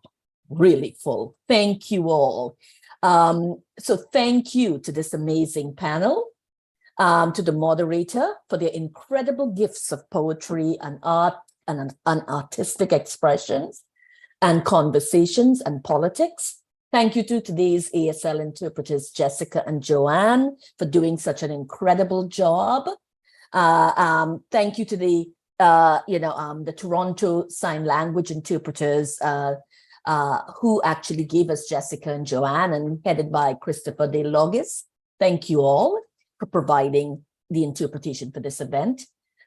really full. Thank you all. So thank you to this amazing panel, to the moderator for their incredible gifts of poetry and art and artistic expressions and conversations and politics. Thank you to today's ASL interpreters, Jessica and Joanne, for doing such an incredible job. Thank you to the Toronto Sign Language interpreters who actually gave us Jessica and Joanne, and headed by Christopher De Logis. Thank you all for providing the interpretation for this event.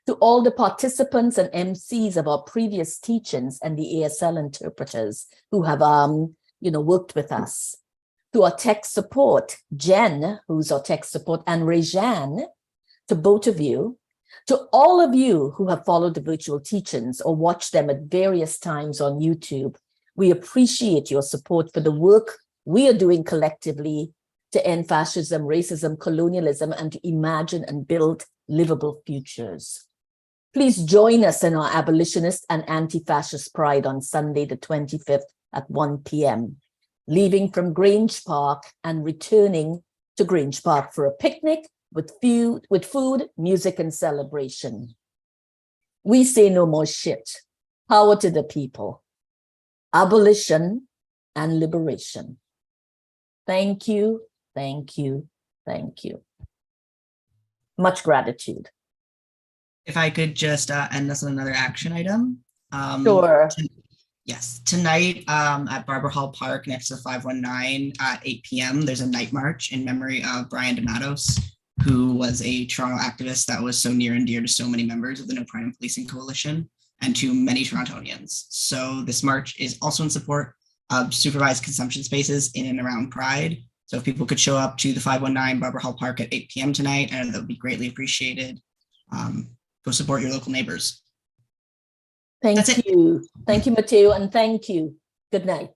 To all the participants and MCs of our previous teach-ins and the ASL interpreters who have worked with us. To our tech support, Jen, who's our tech support, and Rejan, to both of you. To all of you who have followed the virtual teach-ins or watched them at various times on YouTube, we appreciate your support for the work we are doing collectively to end fascism, racism, colonialism, and to imagine and build livable futures. Please join us in our abolitionist and anti-fascist pride on Sunday, the 25th at 1 p.m., leaving from Grange Park and returning to Grange Park for a picnic with food, music, and celebration. We say no more shit. Power to the people. Abolition and liberation. Thank you, thank you, thank you. Much gratitude. If I could just end us on another action item. Sure. Yes, tonight at Barber Hall Park next to 519 at 8 p.m. there's a night march in memory of Brian DeMattos, who was a Toronto activist that was so near and dear to so many members of the No Crime Policing Coalition and to many Torontonians. So this march is also in support of supervised consumption spaces in and around Pride. So if people could show up to the 519 Barber Hall Park at 8 p.m. tonight, and that would be greatly appreciated. Go support your local neighbors. Thank you. Thank you, Matteo, and thank you. Good night.